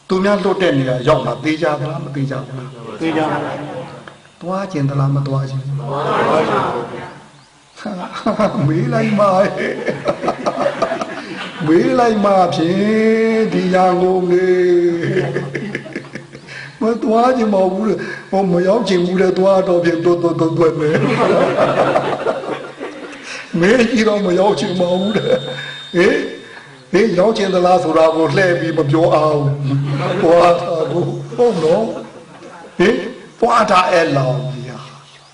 သူများလွတ်တဲ့နေရာရောက်မှသေးကြသလားမသေးကြဘူးလားသေးကြပါဘူးသွားကျင်သလားမသွားကျင်ဘူးမေးလိုက်ပါ为来马平的阳光嘞，我多就毛屋了，我没要进屋了，多照片多呢，没一到没要进毛屋了，哎，要进的拉出来我来比不表啊，我喏，多大爱老呀，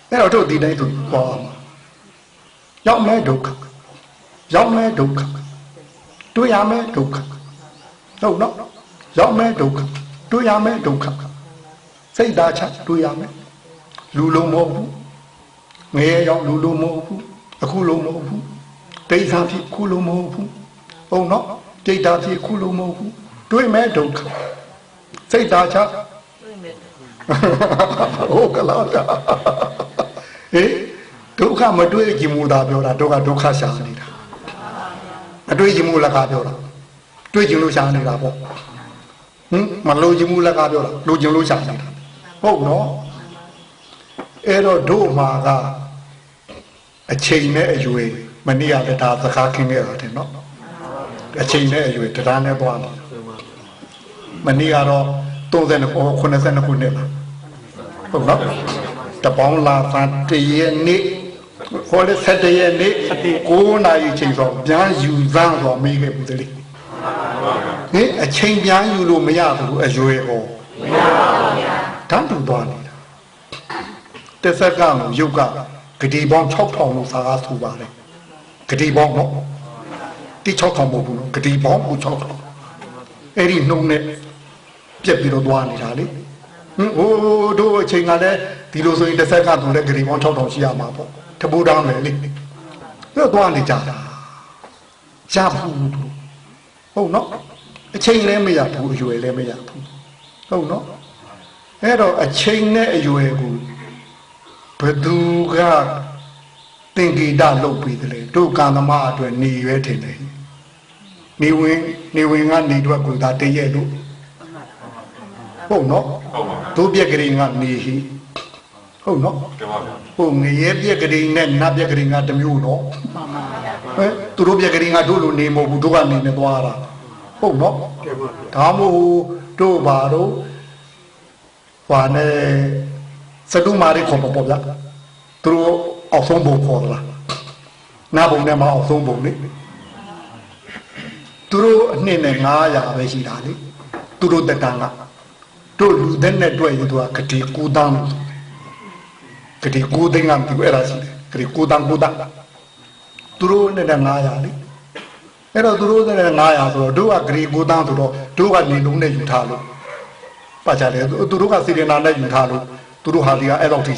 那这地内头多嘛，要买都可，要买都可。对呀没都可，懂喏，要没都可，对呀没都可，谁打枪对呀没，路路模糊，我也要路路模糊，骷髅模糊，地上皮骷髅模糊，懂喏，地大皮骷髅模糊，对没都可，谁打枪？我个老家，都看没对吉姆达表达，都看想你了。对吉姆拉卡表了，对吉姆想你了不？嘛路吉姆拉卡表了，路吉姆想你了，好喏。都嘛个，钱呢就为，么你也得打自家经验的喏。钱呢就为，这单呢多了。么你也罗东山的คน山的คน呢啦，好喏。这帮拉山这些呢。或者7ရက်နေ့9နာရီချိန်ဆိုပြန်ယူစမ်းဆိုမိခဲ့ဘူးတည်းအချိန်ပြန်ယူလို့မရဘူးအရွယ်ဟောမရပါဘူးဗျာတန်းတူသွားနေတာတစ်ဆက်ကရုပ်ကဂတိပေါင်း6000လို့စာကားဆိုပါတယ်ဂတိပေါင်းပေါ့ဒီ6000မဟုတ်ဘူးနော်ဂတိပေါင်း6000အဲ့ဒီနှုံနဲ့ပြက်ပြီးတော့သွားနေတာလေဟိုတို့အချိန်ကလည်းဒီလိုဆိုရင်တစ်ဆက်ကသူလည်းဂတိပေါင်း6000ရှိရမှာပေါ့တပူတောင်းလေလေတော့သွားနေကြတာရဘူးဟုတ်နော်အချိန်လည်းမရဘူးအရွယ်လည်းမရဘူးဟုတ်နော်အဲ့တော့အချိန်နဲ့အရွယ်ကိုဘသူကသင်္ကေတလုပ်ပြီးတယ်လေတို့ကံသမားအတွက်နေရွယ်ထင်တယ်နေဝင်ကနေတော့ကိုသာတည့်ရဲ့လို့ဟုတ်နော်တို့ပြက်ကလေးကနေဟိဟုတ်နော်ဟုတ်ငရဲပြက်ကလေးနဲ့နတ်ပြက်ကလေးကတမျိုးနော်သူတို့ပြက်ကလေးကတို့လိုနေမဟုတ်ဘူးတို့ကနေနေသွားတာဟုတ်နော်ဒါမို့တို့ဘာတို့ဘာနဲ့စတုမာရီခေါ်ပေါ့ဗျာသူတို့အောက်ဆုံးဘုံခေါ်လားနာဘုံနဲ့မအောက်ဆုံးဘုံလေသူတို့အနှစ်နဲ့900ပဲရှိတာလေသူတို့တက်တန်းကတို့လူတဲ့နဲ့တွေ့ရင်သူကဂတိ9တန်းကတိကိုသိန်းကဒီအဲ့ဒါရှိတယ်ကတိကိုတန်းသူတို့နဲ့900လေအဲ့တော့သူတို့နဲ့900ဆိုတော့တို့ကဂတိကိုတန်းဆိုတော့တို့ကနေလုံးနဲ့ယူထားလို့ပါကြတယ်သူတို့ကစီရင်နာနဲ့ယူထားလို့သူတို့ဟာဒီကအဲ့တော့ထိ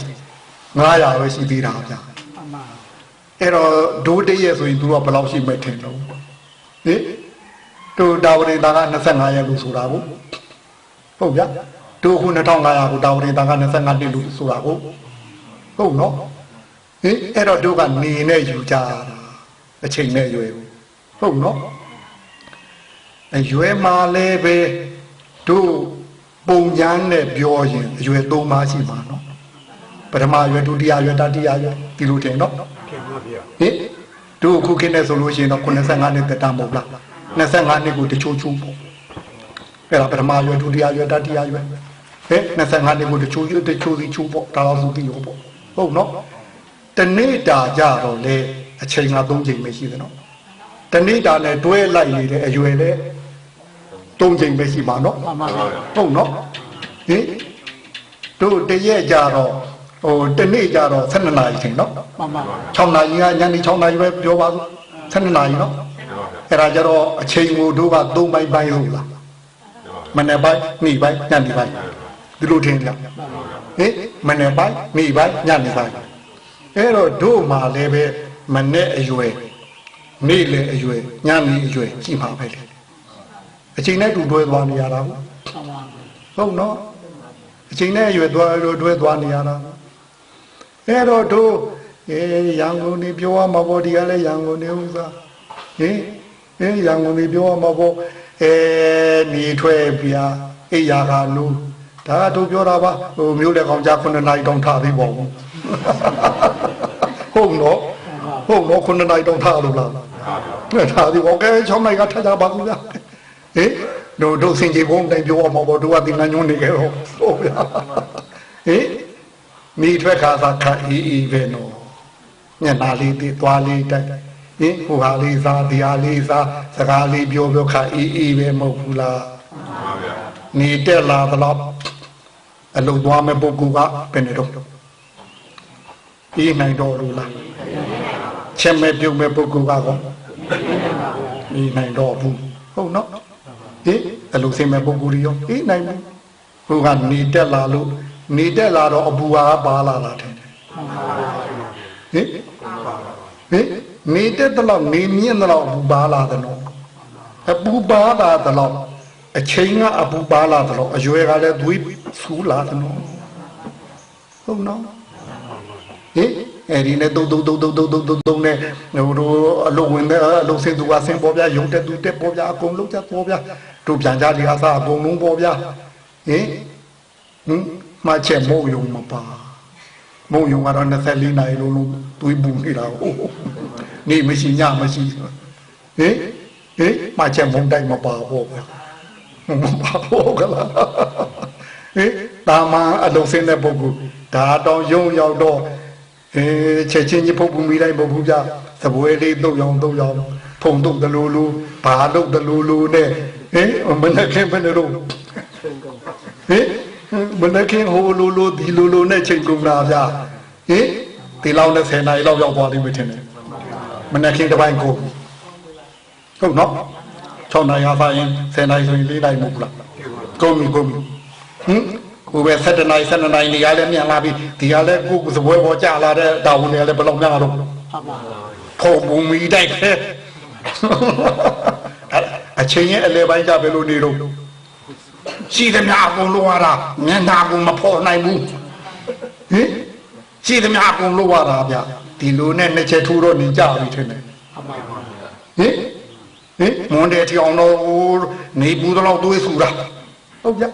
900ပဲရှိသေးတာဗျာအဲ့တော့တို့တည်းရဲ့ဆိုရင်သူတို့ကဘယ်လောက်ရှိမဲ့ထင်လို့ဟင်တို့တာဝရိတာက25ရက်လို့ဆိုတာကိုဟုတ်ဗျာတို့ခု2500ကိုတာဝရိတာက25နှစ်လို့ဆိုတာကိုဟုတ်နော်ဟင်အဲ့တော့တို့ကနေနဲ့ယူကြတာအချိန်နဲ့ရွယ်ဟုတ်နော်အရွယ်မှာလည်းပဲတို့ပုံချမ်းနဲ့ပြောရင်အရွယ်3ပါးရှိမှာနော်ပထမရွယ်ဒုတိယရွယ်တတိယရွယ်ဒီလိုတင်နော်ဟင်တို့ခုခေတ်နဲ့ဆိုလို့ရှိရင်တော့85နှစ်တက်တာမဟုတ်လား25နှစ်ကိုတချို့ပေါ့အဲ့ဒါပထမရွယ်ဒုတိယရွယ်တတိယရွယ်ဟဲ့25နှစ်ကိုတချို့စီချိုးပေါ့ဒါတော့ဆိုပြီးရောပေါ့ဟုတ်နော်တနေ့တာကြတော့လေအချိန်က3ချိန်ပဲရှိတယ်နော်တနေ့တာနဲ့တွဲလိုက်နေတဲ့အရွယ်လေ3ချိန်ပဲရှိပါနော်ဟုတ်နော်ဟင်တို့တရက်ကြတော့ဟိုတနေ့ကြတော့12နာရီချိန်နော်6နာရီကညနေ6နာရီပဲပြောပါစို့12နာရီနော်အဲ့ဒါကြတော့အချိန်ကိုတို့က3ပိုင်းဟုတ်လားမနေ့ပိုင်းနေ့ပိုင်းညနေပိုင်းဒီလိုထင်ကြဟင်မနေ့ပိုင်းနေ့ပိုင်းညနေပိုင်းအဲ့တော့တို့မှာလည်းပဲမနေ့အရွယ်နေ့လေအရွယ်ညနေအရွယ်ရှိမှာပဲလေအချိန်နဲ့တူတွဲသွားနေရတာဟုတ်နော်အချိန်နဲ့အရွယ်တွဲသွားနေရတာအဲ့တော့တို့ရန်ကုန်နေပြောရမှာပေါ့ဒီကလည်းရန်ကုန်နေဥစားဟင်ရန်ကုန်နေပြောရမှာပေါ့နေထွက်ပြအိယာကလူဒါကတို့ပြောတာပါဟိုမျိုးလက်ကောင်ကြ9နာရီတောင်ထားသေးပေါ့ဟုတ်နော်9နာရီတောင်ထားလို့လား ဒါဒီโอเคချောင်းလိုက်ကထကြပါဘူးဗျာဟေးတို့စင်ကြီးဘုံတိုင်ပြောအောင်ပေါ့တို့ကဒီငါညွှန်းနေကြတော့ဟုတ်ဗျာဟေးမိထွက်ခါသာခအေးပဲနော်ညနာလေးတည်သွားလေးတိုက်ဟင်ဟိုဟာလေးစားဒီဟာလေးစားစကားလေးပြောခါအေးပဲမဟုတ်ဘူးလားမှန်ပါဗျာနေတက်လာတော့အလုပ်သွားမဲ့ပုဂ္ဂိုလ်ကဘယ်နဲ့တော့အေးနိုင်တော့လို့လားချက်မဲ့ပြုံးမဲ့ပုဂ္ဂိုလ်ကတော့အေးနိုင်တော့ဘူးဟုတ်နော်ဟင်အလုပ်စင်မဲ့ပုဂ္ဂိုလ်ရောအေးနိုင်ဘူးဟိုကနေတက်လာလို့နေတက်လာတော့အပူဟာပါလာတာတဲ့ဟင်နေတက်တော့နေမြင့်တော့အပူပါလာတယ်နော်အပူပါလာတော့အချိန်ကအပူပါလာတော့အရွယ်ကလည်းသွေးဆူလာတယ်နော်ဟုတ်နော်ဟင်အဲ့ဒီနဲ့တုံနဲ့ဟိုအလုံးဝင်တဲ့အလုံးစင်သူကဆင်ပေါ်ပြရုံတက်သူတက်ပေါ်ပြအကုန်လုံးတက်ပေါ်ပြတို့ပြန်ကြဒီအစားအကုန်လုံးပေါ်ပြဟင်မှချက်မို့ယုံမပါမို့ယုံကတော့24နာရီလုံးသွေးပူနေတာဟုတ်နေမရှိညမရှိဟင်မှချက်မုံတိုက်မပါပေါ့ဗျာမပါဘူးကလားတာမန်အလုံးစင်းတဲ့ပုဂ္ဂိုလ်ဒါတောင်ယုံရောက်တော့ချက်ချင်းကြီးဖုတ်ပူမိလိုက်မဟုတ်ဘူးဗျာသပွဲလေးတုတ်ရောင်ဖုံတုတ်တလူလူဘာတုတ်တလူလူနဲ့မနက်ခင်းဘယ်လိုမနက်ခင်းဟိုလိုဒီလိုနဲ့ချိန်ကုန်တာဗျာဒီလောက်နဲ့10နာရီလောက်ရောက်သွားလိမ့်မယ်ထင်တယ်မနက်ခင်းတစ်ပိုင်းကိုဟုတ်နော်6နာရီအစားရင်10နာရီဆိုရင်4နာရီမဟုတ်လားကုန်ပြီကိုပဲ7နာရီ7နာရီနေရာလည်းမြန်လာပြီဒီကလည်းကိုယ်စပွဲပေါ်ကြလာတဲ့တာဝန်တွေလည်းဘယ်လောက်များတော့ဖို့ဘုံမီတိုက်ခဲ့အချင်းရဲ့အလဲပိုင်းကြဘယ်လိုနေတော့ရှိသမျှအကုန်လုံးရတာမျက်နှာကိုမဖော်နိုင်ဘူးရှိသမျှအကုန်လုံးရတာဗျဒီလိုနဲ့နှစ်ချက်ထိုးတော့နေကြပြီထင်တယ်မွန်တဲ့ထီအောင်တော့နေပူတော့သွေးဆူတာဟုတ်ဗျ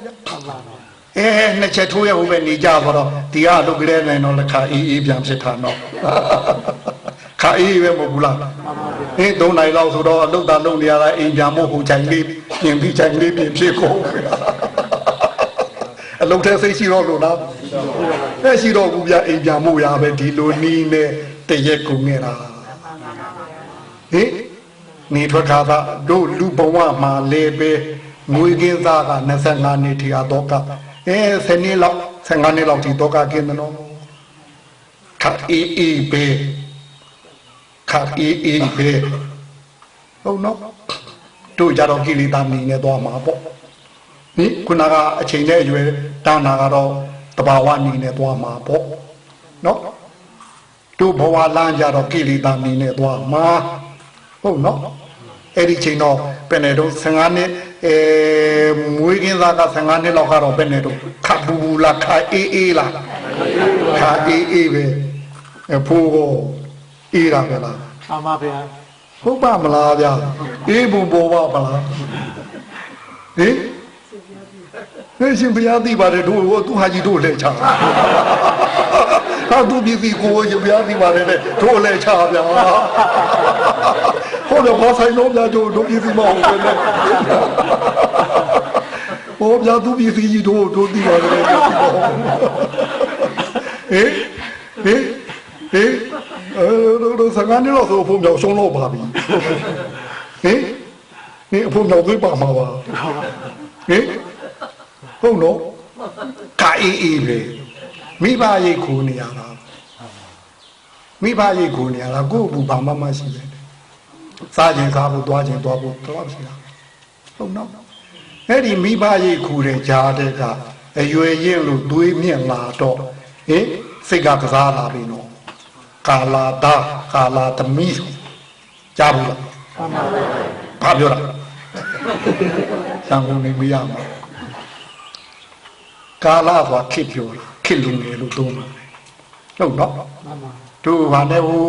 နှစ်ချက်ထိုးရဖို့ပဲနေကြတော့ဒီကလုတ်ကြတဲ့နိုင်တော့လက်ခါအေးပြန်ဖြစ်တာတော့ခါအေးပဲမဟုတ်ဘူးလား3နိုင်လောက်ဆိုတော့လုတ်တာလုတ်နေရတာအိမ်ပြန်မို့ဟိုချိုင်လေးပြင်ပြီးချိုင်လေးပြင်ဖြစ်ကုန်အလုတ်ထဲစိတ်ရှိတော့လို့လားရှိတော့ဘူးဗျအိမ်ပြန်မို့ရပဲဒီလိုနီးနဲ့တရက်ကုန်နေတာနေထွက်ခါသာတို့လူဘဝမှာလေပဲငွေကင်းသားက25နှစ်ထိတော့က10နှစ်လောက်15နှစ်လောက်ထိတော့ကကင်းတယ်နော်ခါအေးပဲဟုတ်နော်တို့ကြတော့ကိလေသာနေနေသွားမှာပေါ့ခုနကအချိန်နဲ့အရွယ်တာနာကတော့တဘာဝနေနေသွားမှာပေါ့နော်တို့ဘဝလမ်းကြတော့ကိလေသာနေနေသွားမှာဟုတ်နော်အဲ့ဒီချိန်တော့ဘယ်နဲ့တော့15နှစ်မွေးကင်းသားက15နှစ်လောက်ကတော့ဘယ်နဲ့တော့ခပ်ဘူးလားခါအေးလားခါအေးပဲဖိုးကိုအေးတာပဲလားမှန်ပါဗျာဟုတ်ပါမလားဗျာအေးဘူးပေါ်ပါမလားရှင်ဘုရားသိပါတယ်တို့သူဟာကြီးတို့လည်းချဟာသူပြည်စီကိုရှင်ဘုရားသိပါတယ်လေတို့လည်းချဗျာဟိုတော့ဘာဆိုင်လုံးများတို့ပြည်စီမဟုတ်ဘူးလေဟိုဗျာသူပြည်စီကြီးတို့သိပါတယ်လေတို့စကားနေလို့ဆိုဖို့မြောက်ရှုံးတော့ပါပြီအဖို့မြောက်သွေးပါမှာပါဟုတ်နော်ခါအေးပဲမိဘရိတ်ခိုးနေရတာမိဘရိတ်ခိုးနေရတာကိုယ့်ဘူးဘာမှမရှိပဲစားခြင်းစားဖို့သွားခြင်းသွားဖို့တော့ရှိတာဟုတ်နော်အဲ့ဒီမိဘရိတ်ခိုးတဲ့ကြားတဲ့ကအရွယ်ရင်လို့သွေးမြင့်လာတော့စိတ်ကကစားလာပြီနော်ကာလာတာကာလာသမီးကြားဘူးလားဘာပြောတာသံဃာနေမရမှာကာလာဆိုတာခစ်ပြောတာခစ်လူငယ်လို့သုံးတာဟုတ်နော်တို့ဘာနဲ့ဟို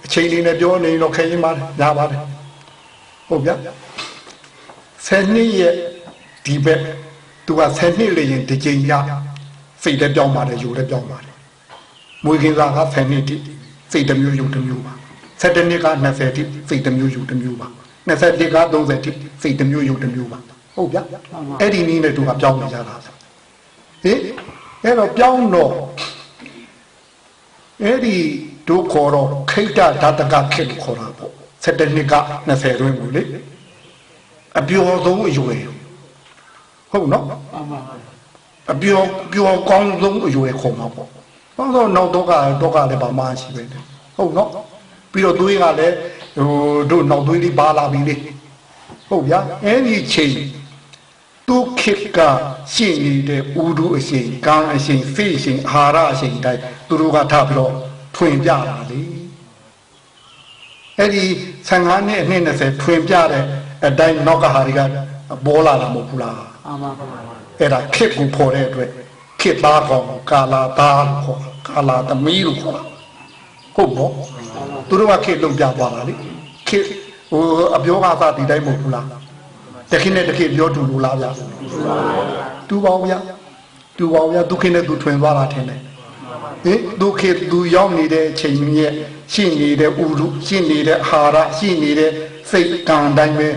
အချိန်လေးနဲ့ပြောနေတော့ခင်ရင်ပါညာပါတယ်ဟုတ်ဗျာ10နှစ်ရဲ့ဒီဘက်သူက10နှစ်လေရင်ဒီချိန်ရစိတ်လည်းပြောင်းပါတယ်ယူလည်းပြောင်းပါတယ်မွေးကင်းစားက10နှစ်တိစိတ်တစ်မျိုးယူတစ်မျိုးပါ ဆက်တနစ်က20တိစိတ်တစ်မျိုးယူတစ်မျိုးပါ21က30တိစိတ်တစ်မျိုးယူတစ်မျိုးပါဟုတ်ဗျာအဲ့ဒီနည်းနဲ့သူကပြောင်းနေကြတာဟင်အဲ့တော့ပြောင်းတော့အဲ့ဒီတို့ခေါ်တော့ခိတ္တဓာတကခေလို့ခေါ်တာပေါ့17နှစ်က20တွင်းကိုလေအပျော်ဆုံးအရွယ်ဟုတ်နော်အပျော်ကောင်းဆုံးအရွယ်ခေါ်မှာပေါ့ဘာလို့နောက်တော့လည်းဘာမှရှိပဲဟုတ်နော်ပြီးတော့သွေးကလည်းဟိုတို့နောက်သွေးလေးပါလာပြီလေဟုတ်ဗျာအဲ့ဒီချိန်သူခေတ်ကရှင်းနေတဲ့ဥဒုအရှင်ကံအရှင်ဖေးအရှင်အာဟာရအရှင်တိုင်းသူတို့ကထားပြီးတော့ထွင်ပြတာလေအဲ့ဒီ15နှစ်အနှစ်20ထွင်ပြတဲ့အတိုင်းနောက်ကဟာတွေကပေါ်လာတာမဟုတ်ဘူးလားအာမပါအဲ့ဒါခေတ်ကိုဖော်တဲ့အတွက်ခေတ်သားကောင်ကာလာသားခေါ်ကာလာသမီးလို့ခေါ်တာဟုတ်ပေါ့သူတို့ကခေတ်လုံးပြသွားတာလေခေတ်ဟိုအပြောကသာဒီတိုင်းမဟုတ်ဘူးလားတခင်နဲ့တခင်ပြောတူလို့လားဗျာတူပါဦးဗျာတူပါဦးဗျာသူခင်နဲ့သူထွင်သွားတာထင်တယ်ဟင်သူခေတ်သူရောက်နေတဲ့အချိန်ရဲ့ရှင်းနေတဲ့ဥရုရှင်းနေတဲ့အာဟာရရှင်းနေတဲ့စိတ်ကံတိုင်းပဲ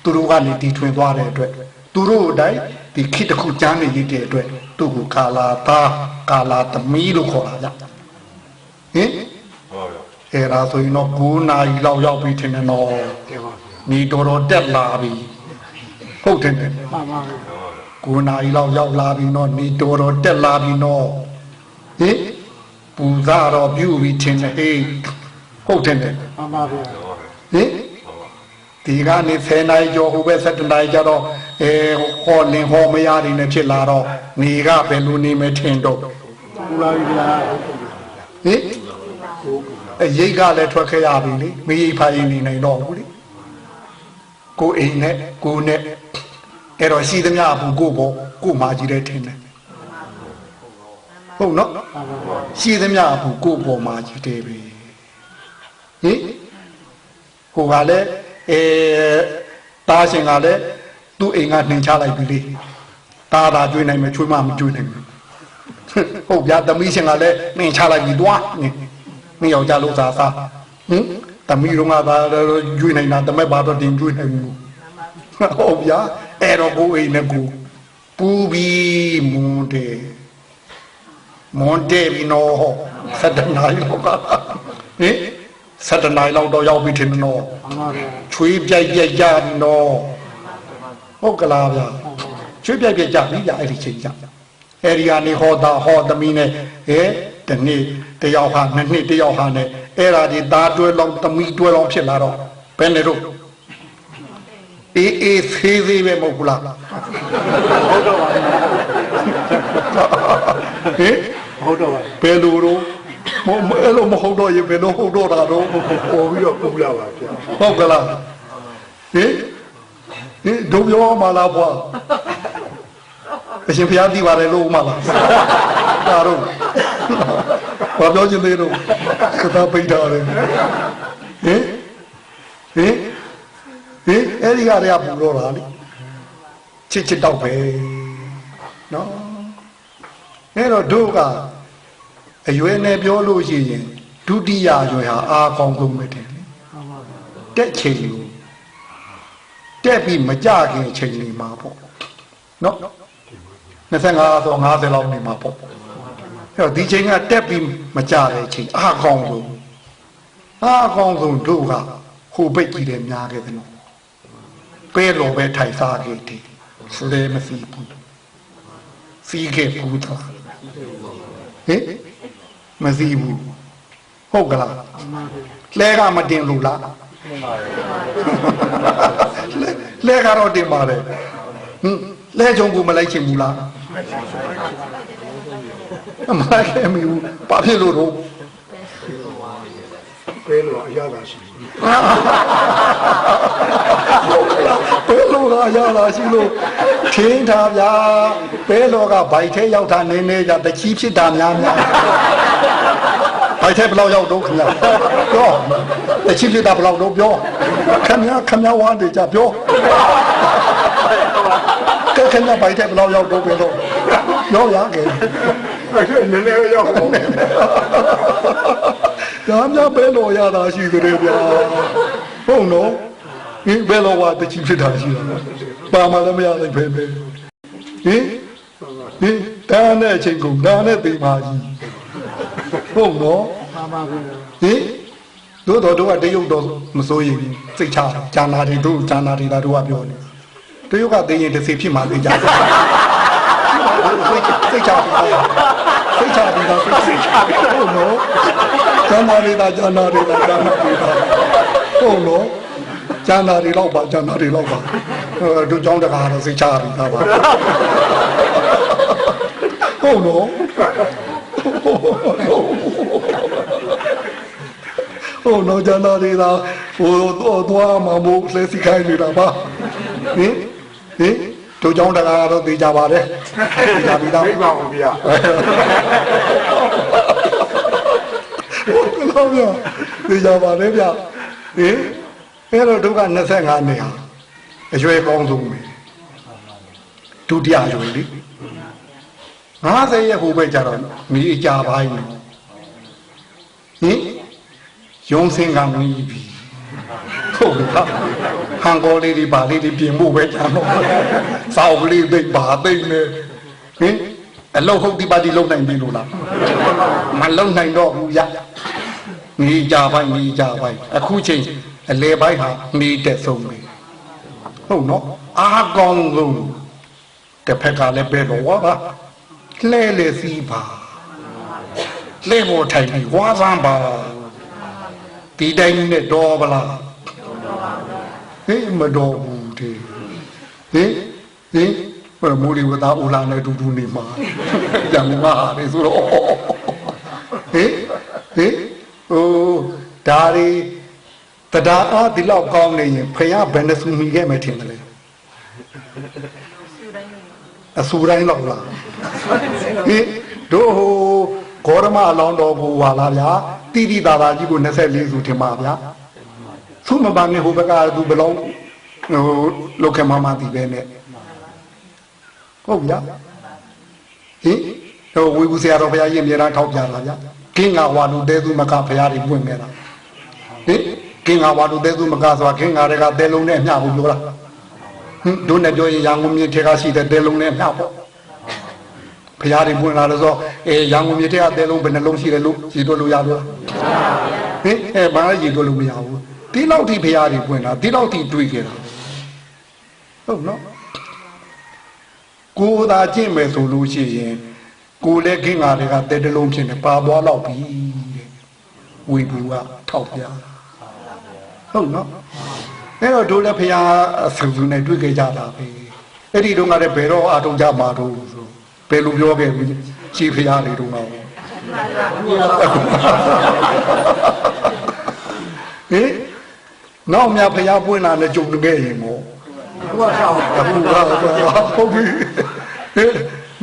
သူတို့ကနေတီထွင်သွားတဲ့အတွက်သူတို့အတိုင်းဒီခေတ်တစ်ခုကျမ်းနေရတဲ့အတွက်သူ့ကိုကာလာသားကာလာသမီးလို့ခေါ်တာဗျဟင်အဲ့ဒါဆိုရင်တော့9 နာရီလောက်ရောက်ပြီထင်တယ်နော်နေတော်တက်လာပြီဟုတ်တယ်မှန်ပါ9 နာရီလောက်ရောက်လာပြီနော်နေတော်တက်လာပြီနော်ဟင်ပူဇာတော်ပြုပြီးထင်တယ်ဟေးဟုတ်တယ်မှန်ပါဗျာဟင်ဒီကနေ10 နာရီကျော်ဟိုပဲ17 နာရီကျော်တော့ဟောလင်ဟောမရနေနဲ့ဖြစ်လာတော့နေကဘယ်လိုနေမထင်တော့ပူလာပြီဗျာဟင်ရိတ်ကလည်းထွက်ခဲ့ရပြီလေမရိတ်ဖိုင်နေနိုင်တော့ဘူးလေကိုအိမ်နဲ့ကိုနဲ့အဲ့တော့ရှိသမျှဘူးကိုပေါ့ကိုမာကြီးတဲ့ထင်တယ်ဟုတ်နော်ရှိသမျှဘူးကိုပေါ်မာကြီးတဲ့ပဲဟင်ဟိုကလည်းတားရှင်ကလည်းသူ့အိမ်ကနှင်ချလိုက်ပြီလေတားတာကျွေးနိုင်မယ်ချွေးမမကျွေးနိုင်ဘူးဟုတ်ဗျာသမီးရှင်ကလည်းနှင်ချလိုက်ပြီတွားမင်းယောက်ျားလို့စားဟင်သမီးတို့ကသာကျွေးနိုင်တာတမက်ပါတော့တင်ကျွေးနိုင်ဘူးဟုတ်ဗျာအဲ့တော့ကိုအိမ်နဲ့ကိုပူပြီးမွန်တယ်ပြီးနော်17 နာရီလောက်ကဟင်17 နာရီလောက်တော့ရောက်ပြီထင်တယ်နော်ချွေးပြိုက်ကြပြီနော်ဟုတ်ကလားဗျာချွေးပြိုက်ကြပြီဗျာအဲ့ဒီချိန်ကြအဲ့ဒီကနေဟောသမီးနဲ့တနေ့တယောက်ဟာ2 နှစ်တယောက်ဟာနဲ့အဲ့ဒါဒီသားတွဲလောင်းသမီးတွဲလောင်းဖြစ်လာတော့ဘယ်နဲ့တော့အေးသေးပဲမဟုတ်ဘူးလားဟုတ်တော့ပါဟင်ဟုတ်တော့ပါဘယ်လိုတော့အဲ့လိုမဟုတ်တော့ရင်ဘယ်လိုဟုတ်တော့တာတော့ပေါ်ပြီးတော့ပူလာပါဗျာဟုတ်ကလားဟင်ဒုံပြောမှလားဘွာအရှင်ဘုရားသိပါတယ်လို့မှလားဒါတော့ဘာပြောချင်သေးတော့ကသာပိတ်တာလေဟင်အဲ့ဒီကတည်းကပူတော့တာလေချစ်တော့ပဲနော်အဲ့တော့တို့ကအရွယ်နဲ့ပြောလို့ရှိရင်ဒုတိယရွယ်ဟာအားကောင်းဆုံးပဲတယ်လေတက်ချိန်လို့တက်ပြီးမကြခင်ချိန်နေမှာပေါ့နော်25ဆို50လောက်နေမှာပေါ့အဲ့တော့ဒီချိန်ကတက်ပြီးမကြတဲ့ချိန်အားကောင်းဆုံးတို့ကဟိုပိတ်ကြီးတယ်များခဲ့တယ်နော်ပဲတော်ပဲထိုင်စားခဲ့တယ်ဆိုလည်းမစီဘူးစီးခဲ့ဘူးတော့ဟင်မစီဘူးဟုတ်ကလားလဲကမတင်လို့လားလဲကတော့တင်ပါတယ်လဲကြုံကူမလိုက်ချင်ဘူးလားမလိုက်ခဲ့မိဘူးဘာဖြစ်လို့တော့ပဲလို့အရသာရှိပဲလို့ကအရသာရှိလို့ထင်းထားဗျာပဲလို့ကဗိုက်ထဲရောက်တာနေကြတချီးဖြစ်တာများဗိုက်ထဲဘယ်လောက်ရောက်တော့ခင်ဗျာပြောတချီးဖြစ်တာဘယ်လောက်တော့ပြောခင်ဗျာဝါတယ်ကြပြောခင်ဗျာဗိုက်ထဲဘယ်လောက်ရောက်တော့ပြောပြောရခဲ့နည်းနည်းရောက်တော့ဟ များပဲလို့ရတာရှိကြတယ်ဗျာဟုတ်နော်ဒီဘယ်လိုဝါတချီဖြစ်တာရှိတာပါမလည်းမရနိုင်ပဲဟင်ဒါနဲ့အချိန်ကုန်ဒါနဲ့သိပါကြီးဟုတ်နော်ပါပါဟင်တို့တော့ကတရုတ်တော့မစိုးရင်စိတ်ချဂျာနာတွေတို့ဂျာနာတွေဒါတို့ကပြောနေတရုတ်ကသိရင်တစ်စီဖြစ်မှသိကြစိတ်ချပြီးတော့ဟုတ်နော်ဂျာနာတွေဒါဟုတ်နော်ဂျာနာတွေတော့ပါတို့ကြောင်းတကားတော့စိတ်ချပြီးသားပါဟုတ်နော်ဟုတ်နော်ဂျာနာတွေဒါဟိုတော့မှမို့လက်စီခိုင်းနေတာပါဟင်တို့ကြောင်းတကားတော့သိကြပါတယ်သိကြပြီးသားပြပါဦးဗျာဟုတ်လားဗျာသိကြပါတယ်ဗျာအဲ့တော့တို့က25နှစ်ဟာအရွယ်ကောင်းဆုံးပဲဒုတိယရွယ်လေ50ရဲ့ဟိုဘက်ကြတော့မိအကြပိုင်းနော်ရုံးစင်ကမီးပြီဟုတ်လားဟန်ကောလေးတွေပါလေးတွေပြင်ဖို့ပဲကြတော့စောက်ကလေးသိပါသိနေအလုံးဟုတ်ဒီပါတီလုံးနိုင်ပြီလို့လားမလုံးနိုင်တော့ဘူးရမိကြပိုင်းအခုချိန်အလေပိုင်းဟာမိတက်ဆုံးပြီဟုတ်နော်အားကောင်းဆုံးတစ်ဖက်ကလည်းပဲတော့ဝါပါလဲလေစီးပါလဲဖို့ထိုင်ပြီးဝါစမ်းပါဒီတိုင်းနဲ့တော့ဗလားမတော်ဘူးတဲ့မိုးလီဝသားဦးလာနဲ့တူနေမှာရံမှာလေဆိုတော့ဒါရီတရားအားဒီလောက်ကောင်းနေရင်ဖယားဘယ်နှဆူမိခဲ့မယ်ထင်တယ်လေအဆူတိုင်းလောက်လားတို့ဟိုဂေါရမအလောင်းတော်ကိုဟာလားဗျာတိတိသာသာကြီးကို24ဆူထင်ပါဗျာသူ့မပန်းနဲ့ဟိုဘက်ကသူဘလုံးဟိုလောကမမတီပဲနဲ့ဟုတ်ဗျာဟိုဝေဘူးဆရာတော်ဘုရားကြီးအမြဲတမ်းထောက်ပြလာဗျာကင်းငါဝါလူတဲသူမကဘုရားတွေပွင့်ခဲ့တာကင်းငါဝါလူတဲသူမကဆိုတာကင်းငါတွေကတဲလုံးနဲ့မျှဖို့ပြောလားတို့နဲ့ပြောရင်ရန်ကုန်မြေထဲကရှိတဲ့တဲလုံးနဲ့မျှဖို့ဘုရားတွေပွင့်လာလို့ဆိုရန်ကုန်မြေထဲကတဲလုံးဘယ်နှလုံးရှိတယ်လို့ရည်တွက်လို့ရလို့ဘာလဲရည်တွက်လို့မရဘူးဒီလောက်ထိဘုရားတွေပွင့်လာဒီလောက်ထိတွေးခဲ့တာဟုတ်နော်ကိုယ်သာကျင့်မယ်ဆိုလို့ရှိရင်ကိုယ်လည်းခင်းငါတွေကတဲတလုံးဖြစ်နေပါသွားတော့ပြီတဲ့ဝေဘူးကထောက်ပြဟုတ်နော်အဲ့တော့တို့လည်းဘုရားအဆူဆူနဲ့တွေ့ကြကြတာပဲအဲ့ဒီတုန်းကလည်းဘယ်တော့အာထုံကြမှာတော့ဆိုဘယ်လိုပြောခဲ့ဘူးရှိဘုရားတွေတုန်းကနောက်မြဘုရားပွင့်လာနဲ့ကြုံခဲ့ရင်မို့ဟုတ်ပြီ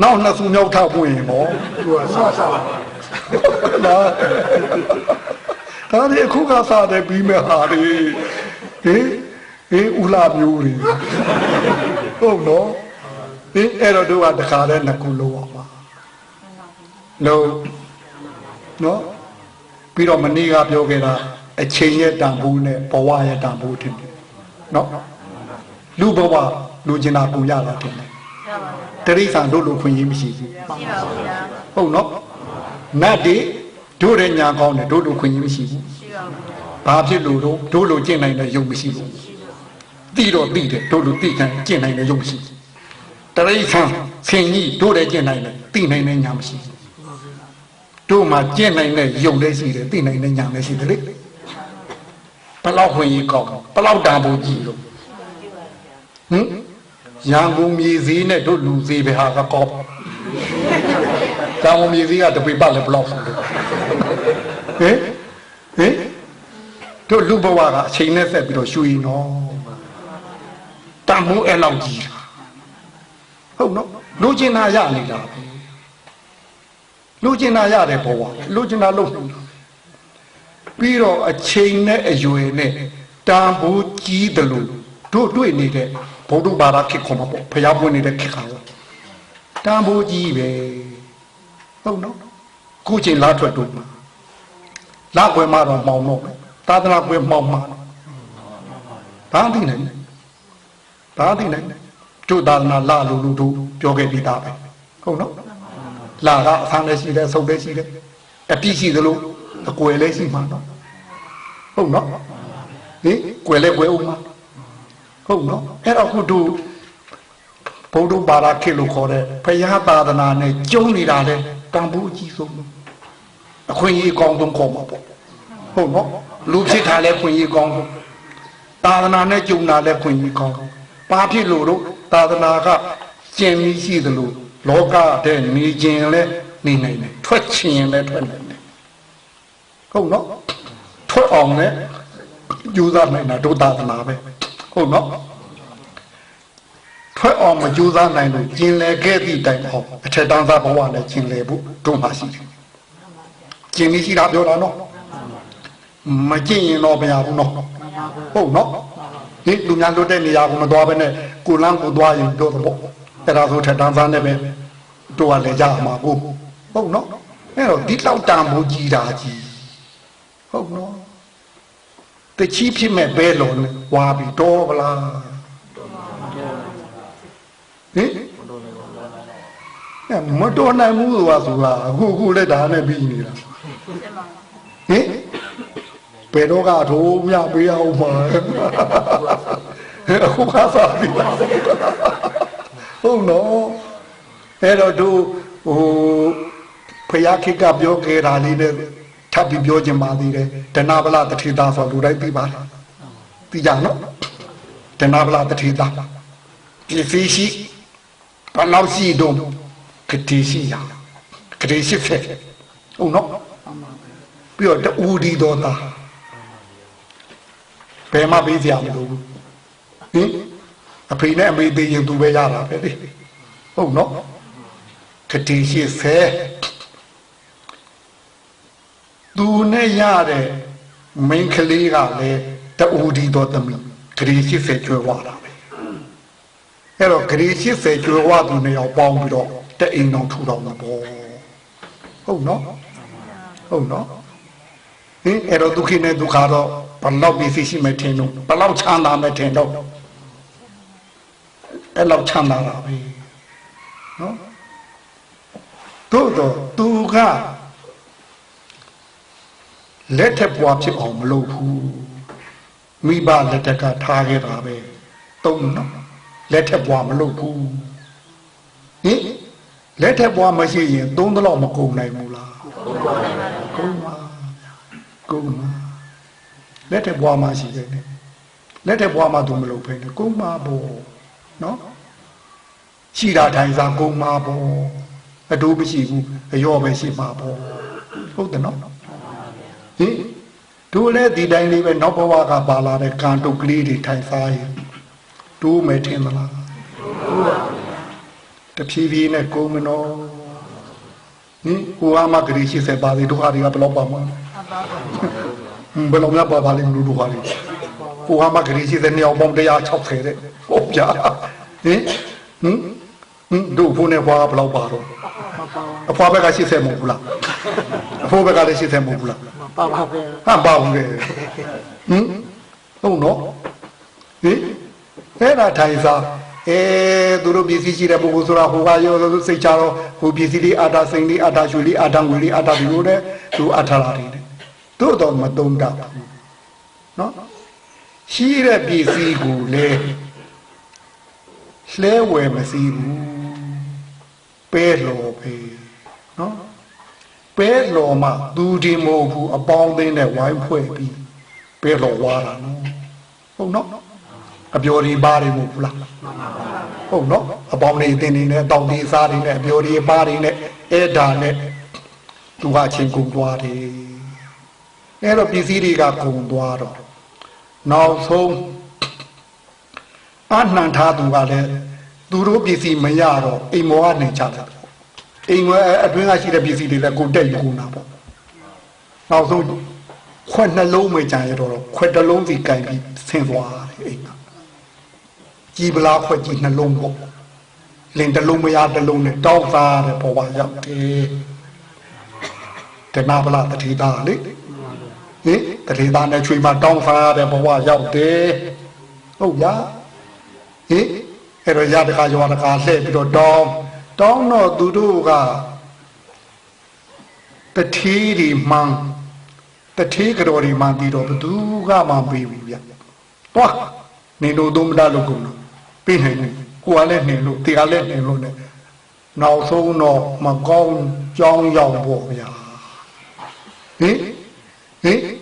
နောက်နှစ်ဆူမြောက်ထပွင့်ရင်မို့ဒါဒီအခုကစားတယ်ပြီးမဲ့ဟာတွေဦးလာမျိုးတွေဟုတ်နော်အဲ့တော့တို့ကတခါလဲနှစ်ခုလုံးအောင်ပါလုံးနော်ပြီးတော့မနေ့ကပြောခဲ့တာအချိန်ရဲ့တန်ဖိုးနဲ့ဘဝရဲ့တန်ဖိုးတင်တယ်နော်လူဘဝလူကျင်တာပုံရတာတင်တယ်တရိစ္ဆာန်တို့လိုခွင့်ရမရှိဘူးဟုတ်နော်နတ်တွေတို့ရဲ့ညာကောင်းတယ်တို့လိုခွင့်ရမရှိဘူးဘာဖြစ်လို့တို့လိုကျင့်နိုင်တဲ့ယုံမရှိဘူးတိတော့တိတယ်တို့လိုတိခံကျင့်နိုင်တဲ့ယုံမရှိတရိစ္ဆာန်ဆင်ကြီးတို့လည်းကျင့်နိုင်တယ်တိနိုင်တဲ့ညာမရှိတို့မှာကျင့်နိုင်တဲ့ယုံလည်းရှိတယ်တိနိုင်တဲ့ညာလည်းရှိတယ်လေဘလောက်ခွင့်ရကောင်းဘလောက်တန်ဖိုးကြီးလို့ရန်ကုန်မြေစည်းနဲ့တို့လူစည်းပဲဟာကကောက်ရန်ကုန်မြေစည်းကတပိပတ်လည်းဘလောက်ဆိုလို့တို့လူဘဝကအချိန်နဲ့ဆက်ပြီးတော့ရွှေနော်တန်မိုးအဲ့လောက်ကြီးဟုတ်နော်လူကျင်နာရနေတာပဲလူကျင်နာရတယ်ဘဝလူကျင်နာလို့ပြီးတော့အချိန်နဲ့အရွယ်နဲ့တန်ဖိုးကြီးတယ်လို့တို့တွေ့နေတဲ့ဘုဒ္ဓဘာသာခေတ်ခေါ်မှာပေါ့ဖျားပွင့်နေတဲ့ခေတ်ခါတန်ဖိုးကြီးပဲဟုတ်နော်ခုချိန်လားထွက်တို့ ลากเวมาเราเมาโนตาตนาเวเมามาตาที่ไหนตาที่ไหนจุดตาตนาลาลูลูดูโยเกปีตาไปဟုတ်နော်လာကအဆန်းလည်းရှိတယ်ဆုပ်လည်းရှိတယ်အပြည့်ရှိသလိုအကွယ်လည်းရှိမှာနော်ဟုတ်နော်ဟင်ကွယ်လည်းကွယ်ဦးမှာဟုတ်နော်အဲ့တော့ခုတို့ဘုဒ္ဓဘာသာခေတ်လို့ခေါ်တဲ့ဘုရားသာသနာနဲ့ကျုံနေတာလေတန်ဖိုးအကြီးဆုံးအခွင့်အရေးအကောင်းဆုံးခေါ်မှာပေါ့ဟုတ်နော်လူဖြစ်တာလည်းခွင့်အရေးကောင်းဆုံးသာသနာနဲ့ကျုံတာလည်းခွင့်အရေးကောင်းဘာဖြစ်လို့တော့သာသနာကကျင့်ပြီးရှိသလိုလောကတဲ့နေခြင်းလည်းနေနိုင်တယ်ထွက်ခြင်းလည်းထွက်နိုင်တယ်ဟုတ်နော်ထွက်အောင်လည်းယူစားနိုင်တာဒုသာသနာပဲဟုတ်နော်ထွက်အောင်မကြိုးစားနိုင်လို့ကျင်လေခဲ့သည့်တိုင်အောင်အထက်တန်းသားဘဝနဲ့ကျင်လေဖို့တို့မှရှိတယ်ကျင်ပြီးရှိတာပြောတာနော်မကျင်ရင်တော့မရဘူးနော်ဟုတ်နော်ဒီလူများလွတ်တဲ့နေရာကိုမသွားဘဲနဲ့ကိုလန်းကိုသွားရင်တို့တော့အဲ့ဒါဆိုထက်တန်းသားနဲ့ပဲတို့ကလည်းကြမှာဘူးဟုတ်နော်အဲ့တော့ဒီလောက်တန်ဖိုးကြီးတာကြီးဟုတ်နော်တချီးဖြစ်မဲ့ဘဲလုံးဝါပြီးတော့ဗလားဟင်မတော်နိုင်ဘူးဆိုတာအခုလည်းဒါနဲ့ပြီးနေတာဟင်ဘယ်တော့ကထိုးမြပေးအောင်ပါအခုကစားပြီဟုတ်နော်အဲ့တော့တို့ဖယားခိကပြောခဲ့တာလေးနဲ့ထပ်ပြီးပြောချင်ပါသေးတယ်ဒနာဗလာတထေသာဆိုလူတိုင်းသိပါတယ်သိကြနော်ဒနာဗလာတထေသာဒီဖီရှိဘလောက်ရှိတော့ကတိရှိရကတိရှိဖက်ဟုတ်နော်ပြီးတော့တူဒီတော်သားဘယ်မှပေးစရာမလိုဘူးဟင်အဖေနဲ့အမေသေးရင်သူပဲရတာပဲလေဟုတ်နော်ကတိရှိဖက်သူနဲ့ရတဲ့မိန်းကလေးကလည်းတူဒီတော်သမီးကတိရှိဖက်ကျွဲဝတာပဲအဲ့တော့ဂရီ80ကျွေးဝသူနဲ့ရောက်ပေါင်းပြီးတော့တအိမ်တော်ထူတော်မှာပေါ့ဟုတ်နော်ဟုတ်နော်ဟင်အဲ့တော့ဒုက္ခနဲ့ဒုက္ခတော့ဘလောက်ပြီးရှိမှထင်တော့ဘလောက်ချမ်းသာမှထင်တော့အဲ့လောက်ချမ်းသာတာပဲနော်တို့တော့သူကလက်ထက်ပွားဖြစ်အောင်မလုပ်ဘူးမိဘလက်ထက်ကထားခဲ့တာပဲတုံးနော်လက်ထက်ပွားမလုပ်ဘူးဟင်လက်ထက်ပွားမရှိရင်သုံးတလောက်မကုန်နိုင်ဘူးလားကုန်ပါလက်ထက်ပွားမှရှိတယ်လက်ထက်ပွားမှသူမလုပ်ဖ ೇನೆ ကုန်ပါဘောနော်ရှိတာတိုင်းစားကုန်ပါဘောအတူမရှိဘူးအရောပဲရှိမှာဘောဟုတ်တယ်နော်ဟင်တို့လည်းဒီတိုင်းလေးပဲနောက်ဘဝကပါလာတဲ့ကံတုတ်ကလေးတွေထိုင်စားရင်တိုးမယ်ထင်မလားတဖြည်းဖြည်းနဲ့ကိုမနော်ဟင်ကိုကမှဂရီရှိစေပါသေးတို့ဟာတွေကဘယ်လောက်ပါမှာဘယ်လောက်များပါပါလိမ့်လို့တို့ဟာတွေကိုကမှဂရီရှိစေနေအောင်ပေါင်း160တဲ့ဟုတ်ကြဟင်တို့ဘုန်းနဲ့ဘွားဘယ်လောက်ပါတော့အဖွားဘက်ကရှိစေမဟုတ်ဘူးလားအဖိုးဘက်ကလည်းရှိစေမဟုတ်ဘူးလားပါပါပဲဟာပါဘူးလေဟုတ်နော်ဟင်အဲ့ဒါထိုင်စားသူတို့ပစ္စည်းရှိတဲ့ပုဂ္ဂိုလ်ဆိုတာဟိုကရောစိတ်ချတော့ဟိုပစ္စည်းလေးအာတာစိန်လေးအာတာရွှေလေးအာတာငွေလေးအာတာဒီလိုနဲ့သူအထာလာတယ်တို့တော့မတုံးတာနော်ရှိတဲ့ပစ္စည်းကိုလေလှဲဝယ်မစီဘူးပဲလော်ပဲနော်ပဲလော်မှသူဒီမဟုတ်ဘူးအပေါင်းအသင်းနဲ့ဝိုင်းဖွဲ့ပြီးပဲလော်ဝါတာနော်ဟုတ်နော်အပြော်ဒီပါတွေမဟုတ်ဘူးလားဟုတ်နော်အပေါင်းနေတင်နေနဲ့တောက်ဒီစားတွေနဲ့အပြော်ဒီပါတွေနဲ့အဲ့ဒါနဲ့သူကချင်းကုန်သွားတယ်အဲ့တော့ပစ္စည်းတွေကကုန်သွားတော့နောက်ဆုံးအနှံထားသူကလည်းသူတို့ပစ္စည်းမရတော့အိမ်မောကနေချတာအိမ်ဝဲအတွင်းကရှိတဲ့ပစ္စည်းတွေလည်းကိုတက်ယူကုန်တာပေါ့နောက်ဆုံးခွက်နှလုံးမကြံရတော့ခွက်တစ်လုံးစီကင်ပြီးဆင်းသွားတယ်အိမ်ကကြည်ပလားခွက်ကြည်နှလုံးပေါ့လင်တစ်လုံးမရတစ်လုံးနဲ့တောက်သားတယ်ပေါ်ပါရောက်တယ်တနာပလားတတိသားလေ ตะเทตาเนี่ยช่วยมาต้องฟ้าแต่บอกว่าเย้าเด้โอ้ยาไอ้เราญาติกาจวารกาเล่ไปดองเนาะดูดูกะตะทีดีมังตะทีกระโดดีมังดีดอกดูกะมังปีวิยตัวนี่ดูดุมดาลูกกุนปีไหนกูอะไรเนี่ยลูกตีอะไรเนี่ยลูกเนี่ยนาสู้นอมังกรจองยองบัวยา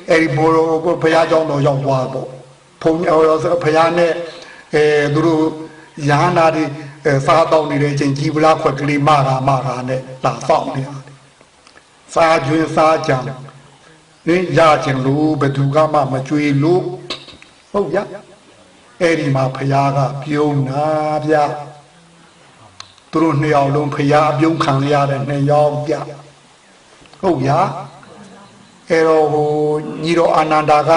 ไอ้โบโรพญาจองนอยองบัวบ่ผมเอาพญาเนี่ยดูดูยานาดีซาตองนี่เลยจริงจีบลาขวดกลีมาราเนี่ยลาสองเนี่ยซาจุนซาจังนี่ยาจึงรู้เบตุกามาช่วยลูกဟုတ်ရအဲ့ဒီမှာဖယားကပြုံးနာဗျသူတို့နှစ်ယောက်လုံးဖယားအပြုံးခံရတဲ့နှစ်ယောက်ဗျဟုတ်ရအဲ့တော့ဟိုညီတော်အာနန္ဒာက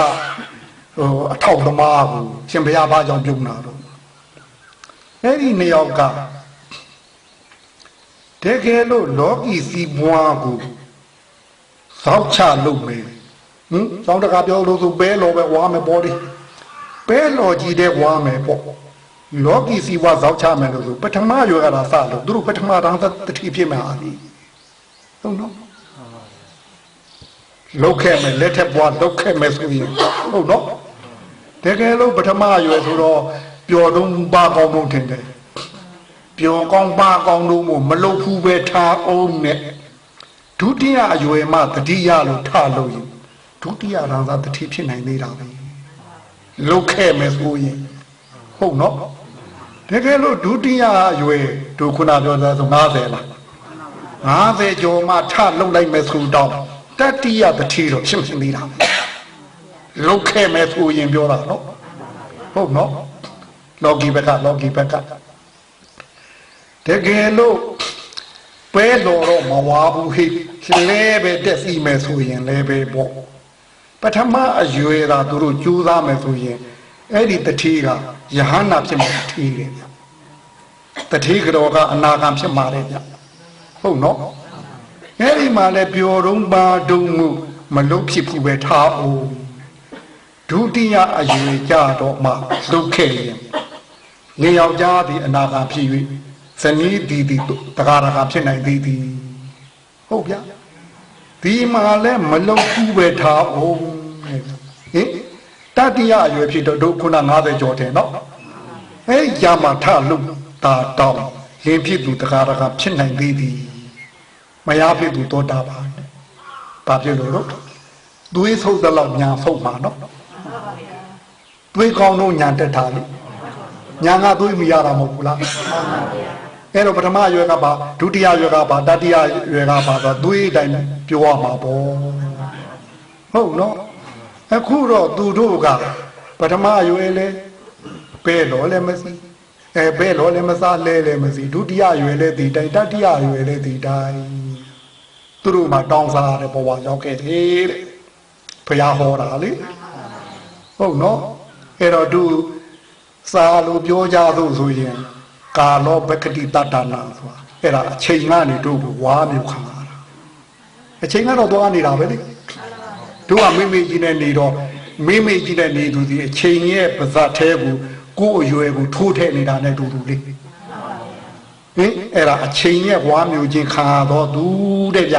ဟိုအထောက်သမားကိုရှင်ဘုရားဘာကြောင့်ပြုံးတာတော့အဲ့ဒီနှစ်ယောက်ကတကယ်လို့လောကီစီးပွားကိုစောက်ချလုပ်မယ်စောင်းတကားပြောလို့ဆိုဘဲလောပဲဝါမယ်ပေါ်ဒီဘဲလောကြီးတဲ့ဝါမယ်ပေါ့လောကီစီးပွားစောက်ချမယ်လို့ဆိုပထမရွယ်ကတာစလို့သူတို့ပထမတန်းတတိဖြစ်မှာအားဒီဟုတ်နော်လောက်ခဲ့မယ်လက်ထက်ဘွားလောက်ခဲ့မယ်ဆိုရင်ဟုတ်နော်တကယ်လို့ပထမရွယ်ဆိုတော့ပျော်တုံးပါကောင်းမှုထင်တယ်ပျော်ကောင်းပါကောင်းလို့မလုပ်ဘူးပဲထားအောင်နဲ့ဒုတိယအရွယ်မှတတိယလို့ထားလို့ရင်ဒုတိယရန်သာတတိဖြစ်နိုင်သေးတာပဲလုတ်ခဲ့မယ်ဆိုရင်ဟုတ်နော်တကယ်လို့ဒုတိယအရွယ်တို့ခုနပြောတာဆို50လား50ကျော်မှထလုတ်လိုက်မယ်ဆိုတော့တတိယတတိတော့ဖြစ်သေးတာလုတ်ခဲ့မယ်ဆိုရင်ပြောတာနော်ဟုတ်နော်လောကီဘက်ကတကယ်လို့ပဲတော်တော့မဝါဘူးဟိလဲပဲတက်စီမယ်ဆိုရင်လဲပဲပေါ့ပထမအရွယ်သာသူတို့ကြိုးစားမယ်ဆိုရင်အဲ့ဒီတတိကယဟနာဖြစ်မှာထီးတယ်ဗျတတိကတော့ကအနာဂံဖြစ်မှာတယ်ဗျဟုတ်နော်အဲ့ဒီမှာလဲပျော်တုံးပါတုံးမှုမလုဖြစ်ဘူးပဲထားအောင်ဒုတိယအရွယ်ကြတော့မှလုခဲ့ရင်နေယောက်ျားဒီအနာဂံဖြစ်၍ဇနီးဒီတကားဖြစ်နိုင်သေးသည်ဟုတ်ဗျာဒီမှာလဲမလုံဘူးပဲထားအောင်ဟင်တတိယအရွယ်ဖြစ်တော့ဒုခုန50ကျော်တယ်နော်အဲရမှာထလို့တာတောင်းလင်းဖြစ်သူတကားဖြစ်နိုင်သေးသည်မရဖြစ်သူတော့တာပါဘာဖြစ်လို့သွေးဆုပ်တဲ့လောက်ညာဆုပ်မှာနော်သွေးကောင်းတော့ညာတက်တာလေညာကသွေးမရတာမဟုတ်ဘူးလားအဲ့တော့ပထမရွယ်ကပါဒုတိယရွယ်ကပါတတိယရွယ်ကပါဆိုသွေးတိုင်းပြောရမှာပေါ့ဟုတ်နော်အခုတော့သူတို့ကပထမရွယ်လဲပဲလို့လည်းမစီပဲလို့လည်းမစားလဲလည်းမစီဒုတိယရွယ်လဲဒီတိုင်းတတိယရွယ်လဲဒီတိုင်းသူတို့မှတောင်းစားတဲ့ဘဝရောက်ခဲ့တယ်တဲ့ဘုရားဟောတာလေဟုတ်နော်အဲ့တော့သူစာလို့ပြောကြလို့ဆိုရင်ကာလောဘကတိတတနာဆိုတာအဲ့ဒါအချိန်ကနေတို့ဝါမျိုးခံလာတာအချိန်ကတော့သွားနေတာပဲလေတို့ကမိကြီးနဲ့နေတော့မိကြီးနဲ့နေသူဒီအချိန်ရဲ့ပါဇတ်သေးကိုအရွယ်ကိုထိုးထည့်နေတာနဲ့တူတူလေးဟင်အဲ့ဒါအချိန်ရဲ့ဝါမျိုးချင်းခံတော့သူတဲ့ဗျ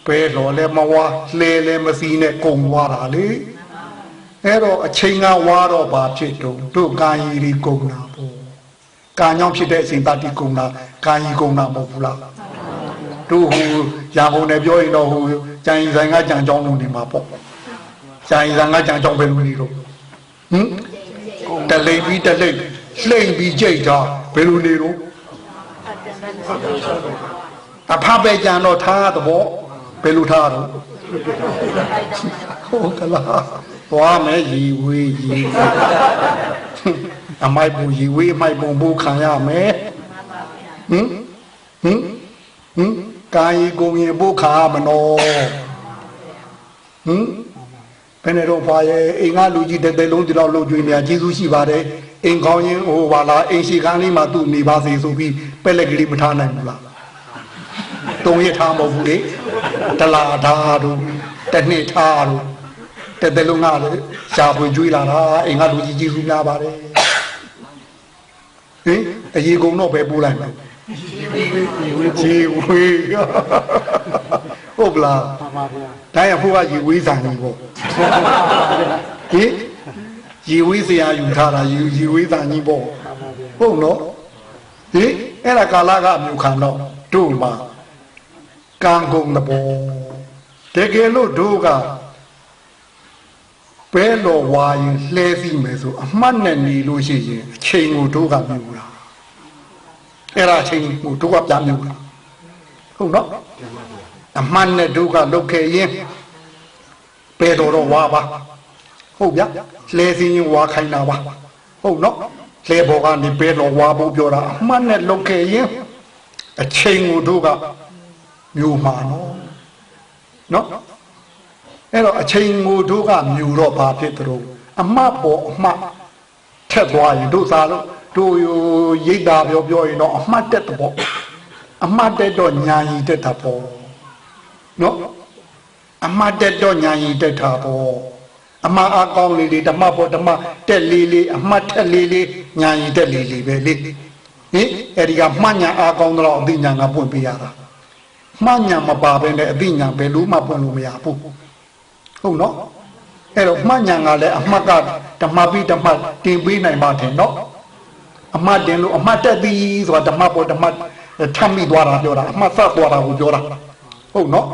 ပဲတော်လဲမဝါလဲလဲမစီနဲ့ကုံသွားတာလေအဲ့တော့အချိန်ကဝါတော့ဘာဖြစ်တော့တို့ကာယီတွေကုံတာပေါ့ကာညောင်းဖြစ်တဲ့အချိန်တတိကုံတာကာယီကုံတာမဟုတ်ဘူးလားတို့ဟိုရာကုန်နဲ့ပြောရင်တော့ဟိုကြံဆိုင်ကကြံကြောင်းလုံးနေမှာပေါ့ကြံဆိုင်ကကြံကြောင်းပဲလို့နေတော့ဟင်တလိမ့်ပြီးတလိမ့်လှိမ့်ပြီးကြိတ်တာဘယ်လိုနေတော့အဖပဲကြံတော့ထားတော့ဘယ်လိုထားတော့ဟုတ်ကလားသွားမယ်ရီဝေးရီအမိုက်ပူရီဝေးအမိုက်ပုံဘူးခံရမယ်ဟင်ကာယကိုရင်ဘူးခါမနောဘယ်နဲ့တော့ပါရဲ့အိမ်ကလူကြီးတဲ့လုံးဒီလောက်လှုပ်ကြွေးနေရကျေးဇူးရှိပါတယ်အိမ်ကောင်းရင်ဟိုပါလားအိမ်ရှိကန်းလေးမှာသူ့နေပါစေဆိုပြီးပက်လက်ကလေးမထားနိုင်ဘူးလားတုံးရထားမဟုတ်ဘူးလေတလာထားတို့ တနေ့ထားလို့တဲ့လုံးကလည်းရှားပွေကျွေးလာတာအိမ်ကလူကြီးကြီးစုများပါတယ်ဟင်အရေကုန်တော့ပဲပိုးလိုက်မယ်ခြေဝေးဟုတ်လားပါပါဗျာဒါရဖို့ကရေဝေးဆိုင်ကြီးပေါ့ဟင်ရေဝေးစရာယူထားတာရေဝေးဆိုင်ကြီးပေါ့ဟုတ်နော်ဟင်အဲ့ဒါကာလကအမျိုးခံတော့တို့မှာကံကုန်တဲ့ဘောတကယ်လို့တို့ကဘဲတော်ဝါရင်လှဲစီမယ်ဆိုအမှတ်နဲ့နေလို့ရှိရင်အချိန်ကိုတို့ကမြူတာအဲ့ဒါအချိန်ကိုတို့ကပြန်မြူတာဟုတ်နော်အမှန်နဲ့တို့ကလုတ်ခဲ့ရင်ဘဲတော်တော့ဝါပါဟုတ်ဗျလှဲစီရင်ဝါခိုင်းတာပါဟုတ်နော်လှဲဘောကနေဘဲတော်ဝါဖို့ပြောတာအမှန်နဲ့လုတ်ခဲ့ရင်အချိန်ကိုတို့ကမြူမှာနော်အဲ့တော့အချိန်ကိုတို့ကမြူတော့ဘာဖြစ်သလဲအမှတ်ပေါ်အမှတ်ထက်သွားရင်တို့စားလို့တို့ရိတ်တာပြောရင်တော့အမှတ်တက်တဲ့ပေါ့အမှတ်တက်တော့ညာရီတက်တာပေါ့နော်အမှတ်တက်တော့ညာရီတက်တာပေါ့အမှတ်အကောင်းလေးဓမ္မပေါ်ဓမ္မတက်လေးအမှတ်ထက်လေးညာရီတက်လေးပဲလေဟင်အဲ့ဒီကမှတ်ညာအကောင်းတော့အသိညာကပွင့်ပေးရတာမှတ်ညာမပါဘဲနဲ့အသိညာဘယ်လို့မှပွင့်လို့မရဘူးဟုတ်နော်အဲ့တော့မှတ်ညာကလည်းအမှတ်ကဓမ္မပိဓမ္မတင်ပေးနိုင်ပါတယ်နော်အမှတ်တင်လို့အမှတ်တက်သည်ဆိုတာဓမ္မပေါ်ဓမ္မထမ်းမိသွားတာပြောတာအမှတ်ဆက်သွားတာကိုပြောတာဟုတ်နော်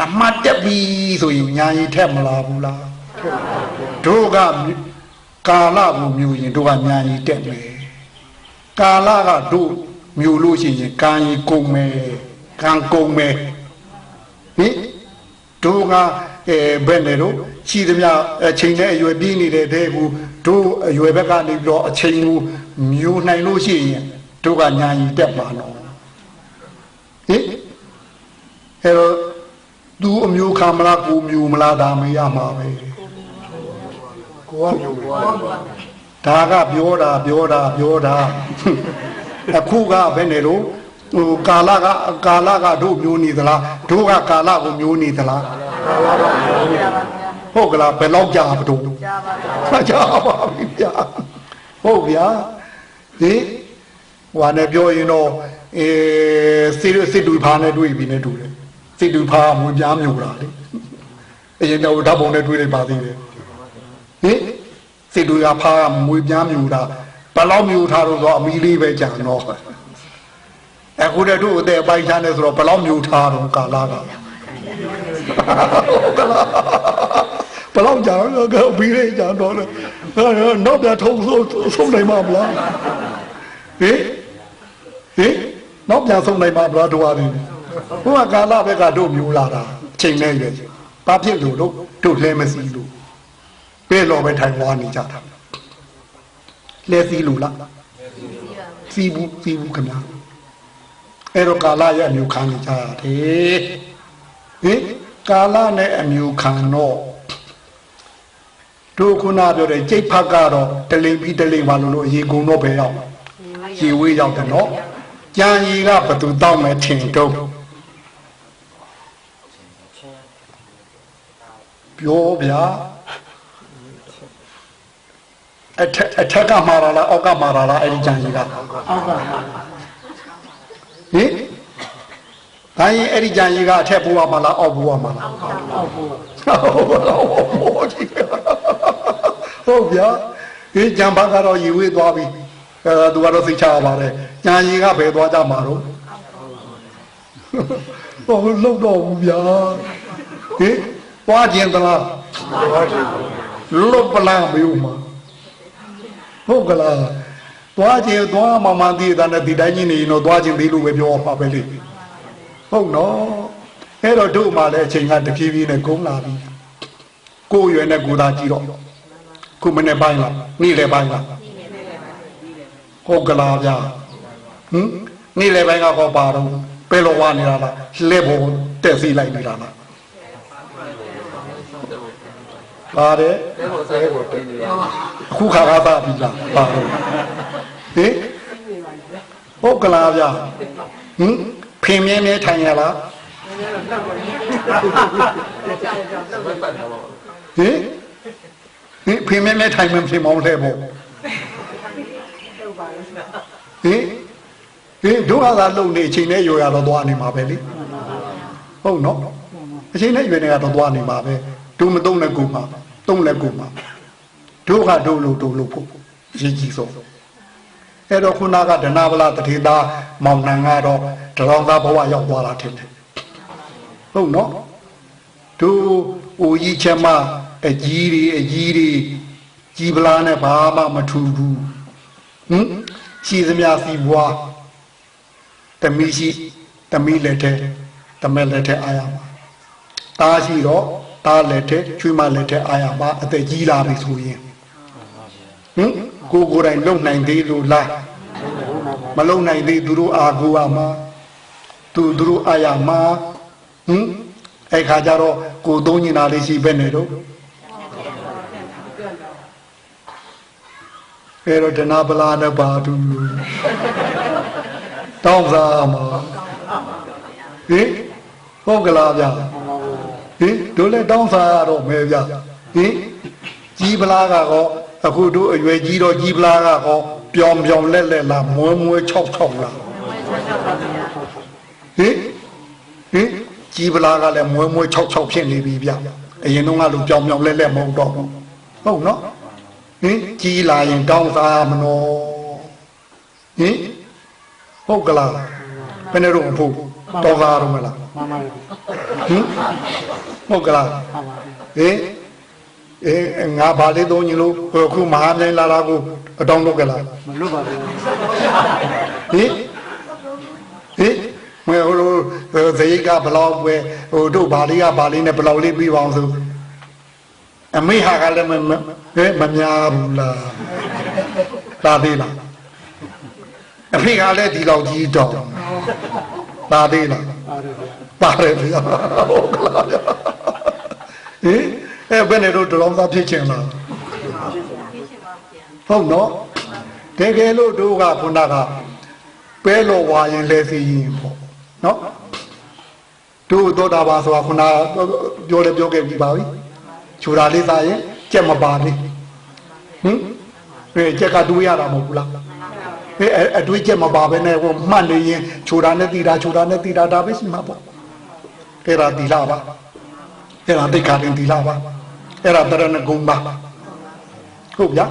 အမှတ်တက်ပြီဆိုရင်ညာရင်ထက်မလားဘူးလားတို့ကကာလကိုမြူရင်တို့ကညာရင်တက်မယ်ကာလကတို့မြူလို့ရှိရင်ကံရင်ကုန်မယ်ကံကုန်မယ်ဟင်တို့ကဘယ်နဲ့တော့ရှိသမျှအချိန်နဲ့အရွယ်ပြင်းနေတဲ့တဲ့ကိုတို့အရွယ်ဘက်ကနေပြီးတော့အချိန်ကိုမြူနိုင်လို့ရှိရင်တို့ကညာရင်တက်ပါတော့ဟင်အဲ့တော့သူအမျိုးခံမလားကိုမြူမလားဒါမရမှာပဲကိုကမျိုးဒါကပြောတာအခုကဘယ်နဲ့တော့ဟိုကာလကတို့မျိုးနေသလားတို့ကကာလကိုမျိုးနေသလားဟုတ်ကလားဘယ်လောက်ကြာပါတို့ကြာပါပြီဗျာဟုတ်ဗျာဒီဟိုနဲ့ပြောရင်တော့စစ်တူဖာနဲ့တွေ့ပြီနဲ့တူတယ်စစ်တူဖာမွေပြားမျိုးတာလေအရင်တော့ဓာတ်ပုံနဲ့တွေ့လိုက်ပါသေးတယ်ဟင်စစ်တူဖာမွေပြားမျိုးတာဘယ်လောက်မျိုးထားတော့ဆိုအမီလေးပဲကြာတော့အခုတည်းတို့အသက်ပိုက်ချမ်းနေဆိုတော့ဘယ်လောက်မျိုးထားတော့ကာလကဘယ်လောက်ကြာတော့ပြီးလေးကြာတော့နောက်ပြထုံးဆုံးနိုင်မှာမလားဟင်နောက်ပြန်ဆုံးနိုင်မှာမလားတို့ဟာဘုရားကာလဘက်ကတို့မျိုးလာတာချိန်နေရွယ်ဘာဖြစ်လို့တို့လဲမစီလို့ပဲ့လောပဲထိုင်သွားနေကြတာလဲစီလို့လားစီဘူးခင်ဗျာအဲ့တော့ကာလရဲ့အမျိုးခံနေကြရတယ်ဟင်ကာလနဲ့အမျိုးခံတော့တို့ခုနပြောတဲ့ကြိတ်ဖက်ကတော့တလိမ်ပြီးတလိမ်ပါလို့ရေကုန်တော့ပဲရောက်ရေဝေးရောက်တယ်နော်ကြံရီကဘသူတောက်မဲ့ထင်တော့ပြောဗျာအထက်ကမှားလားအောက်ကမှားလားအဲ့ဒီကြံရီကအောက်ကဟင်ဒါရင်အဲ့ဒီကြံရီကအထက်ပိုးရမှာလားအောက်ပိုးရမှာလားအောက်ပိုးဟုတ်ဗျာဒီကြံပါကတော့ရေဝေးသွားပြီသူကတော့သိချရပါတယ်ကြံရီကဘယ်သွားကြမှာတော့ဟိုလုံတော့ဘူးဗျာဟင်သွားခြင်းသလားလွတ်ပလားမျိုးမှာဟုတ်ကလားသွားခြင်းသွားမှန်သေးတယ်ဒီတိုင်းကြီးနေရင်တော့သွားခြင်းသေးလို့ပဲပြောပါပဲလေဟုတ်နော်အဲ့တော့တို့မှလည်းအချိန်ကတဖြည်းဖြည်းနဲ့ကုန်လာပြီကိုယ်ရွယ်နဲ့ကိုယ်သားကြည့်တော့ခုမနေ့ပိုင်းလားနေ့လယ်ပိုင်းလားဟုတ်ကလားဗျာဟင်နေ့လယ်ပိုင်းကဟောပါတော့ပဲလောဝနေတာလားလှဲဖို့တက်စီလိုက်နေတာလားပါတယ်အခုခါကားသားပြီလားပါတော့ဟင်ဟုတ်ကလားဗျာဟင်ဖင်မြဲမြဲထိုင်ရလား ဖေမဲမဲထိုင်မဖေမောင်းလဲပေါ့ဒုက္ခသာလုံနေအချိန်နဲ့ရွရတော့သွားနေမှာပဲလေဟုတ်နော်အချိန်နဲ့ရွနေကတော့သွားနေမှာပဲဒုမသုံးနဲ့ကိုမှာသုံးလက်ကိုမှာဒုက္ခဒုလို့ဖို့ရည်ကြီးဆုံးအဲ့တော့ခုနကဒနာဗလာတထေသားမောင်နှံကတော့တရောင်းသားဘဝရောက်သွားတာထင်တယ်ဟုတ်နော်တို့အိုကြီးချက်မအကြီးတွေကြီးပလားနဲ့ဘာမှမထူဘူးရှိသမျှစီဘွားတမီရှိတမီလက်ထဲတမဲလက်ထဲအားရပါတားရှိတော့တားလက်ထဲချွေးမလက်ထဲအားရပါအသက်ကြီးလာပြီဆိုရင်ကိုယ်တိုင်လုံနိုင်သေးလို့လားမလုံနိုင်သေးသူတို့အာကိုအမှာသူတို့အာရမှာအဲ့ခါကျတော့ကိုသုံးညင်တာလေးရှိပဲနေတော့အဲ့တော့ဒနာပလာနဲ့ပါတူတောင်းစားမှာဟုတ်ကလားဗျတို့လည်းတောင်းစားရတော့မယ်ဗျကြီးပလားကတော့အခုတို့အရွယ်ကြီးတော့ကြီးပလားကတော့ပြောင်လက်လာမွဲ6လားကြီးပလားကလည်းမွဲ6ဖြစ်နေပြီဗျအရင်တော့ကလို့ပြောင်လက်မဟုတ်တော့ဟုတ်နော်ကြီးလာရင်တောင်းစားမနော်ဟုတ်ကလားဘယ်နဲ့တော့ဖို့တောင်းစားရမလားမှန်ပါဘူးဟုတ်ကလားငါဘာလေးသုံးညလို့ခုမဟာမြိုင်လာတာကိုအတောင်းလုပ်ကြလားမလုပ်ပါဘူးမဟိုဇေယိကဘလောက်ပဲဟိုတို့ဘာလေးကဘာလေးနဲ့ဘလောက်လေးပြီးပါအောင်ဆိုအမေဟာကလည်းမများဘူးလားဒါသေးလားအဖေကလည်းဒီလောက်ကြီးတော့ဒါသေးလားပါတယ်ဗျာဟုတ်ကလားဗျာဘယ်နဲ့တော့တလုံးသားဖြစ်ချင်လားဟုတ်နော်တကယ်လို့တို့ကခုနကပဲလို့ဝါရင်လဲစီရင်ပေါ့နော်တို့သောတာပါဆိုတာခုနပြောခဲ့ပြီးပါပြီခြူတာလေးစားရင်ကြက်မပါလေကြက်ကတွေးရတာမဟုတ်ဘူးလားအတွေးကြက်မပါပဲနဲ့ဟိုမှတ်နေရင်ခြူတာနဲ့တီတာဒါပဲရှိမှာပေါ့အဲ့ဒါတီလာပါအဲ့ဒါတိတ်ခါတင်တီလာပါအဲ့ဒါတရဏဂုံပါဟုတ်ဗျာ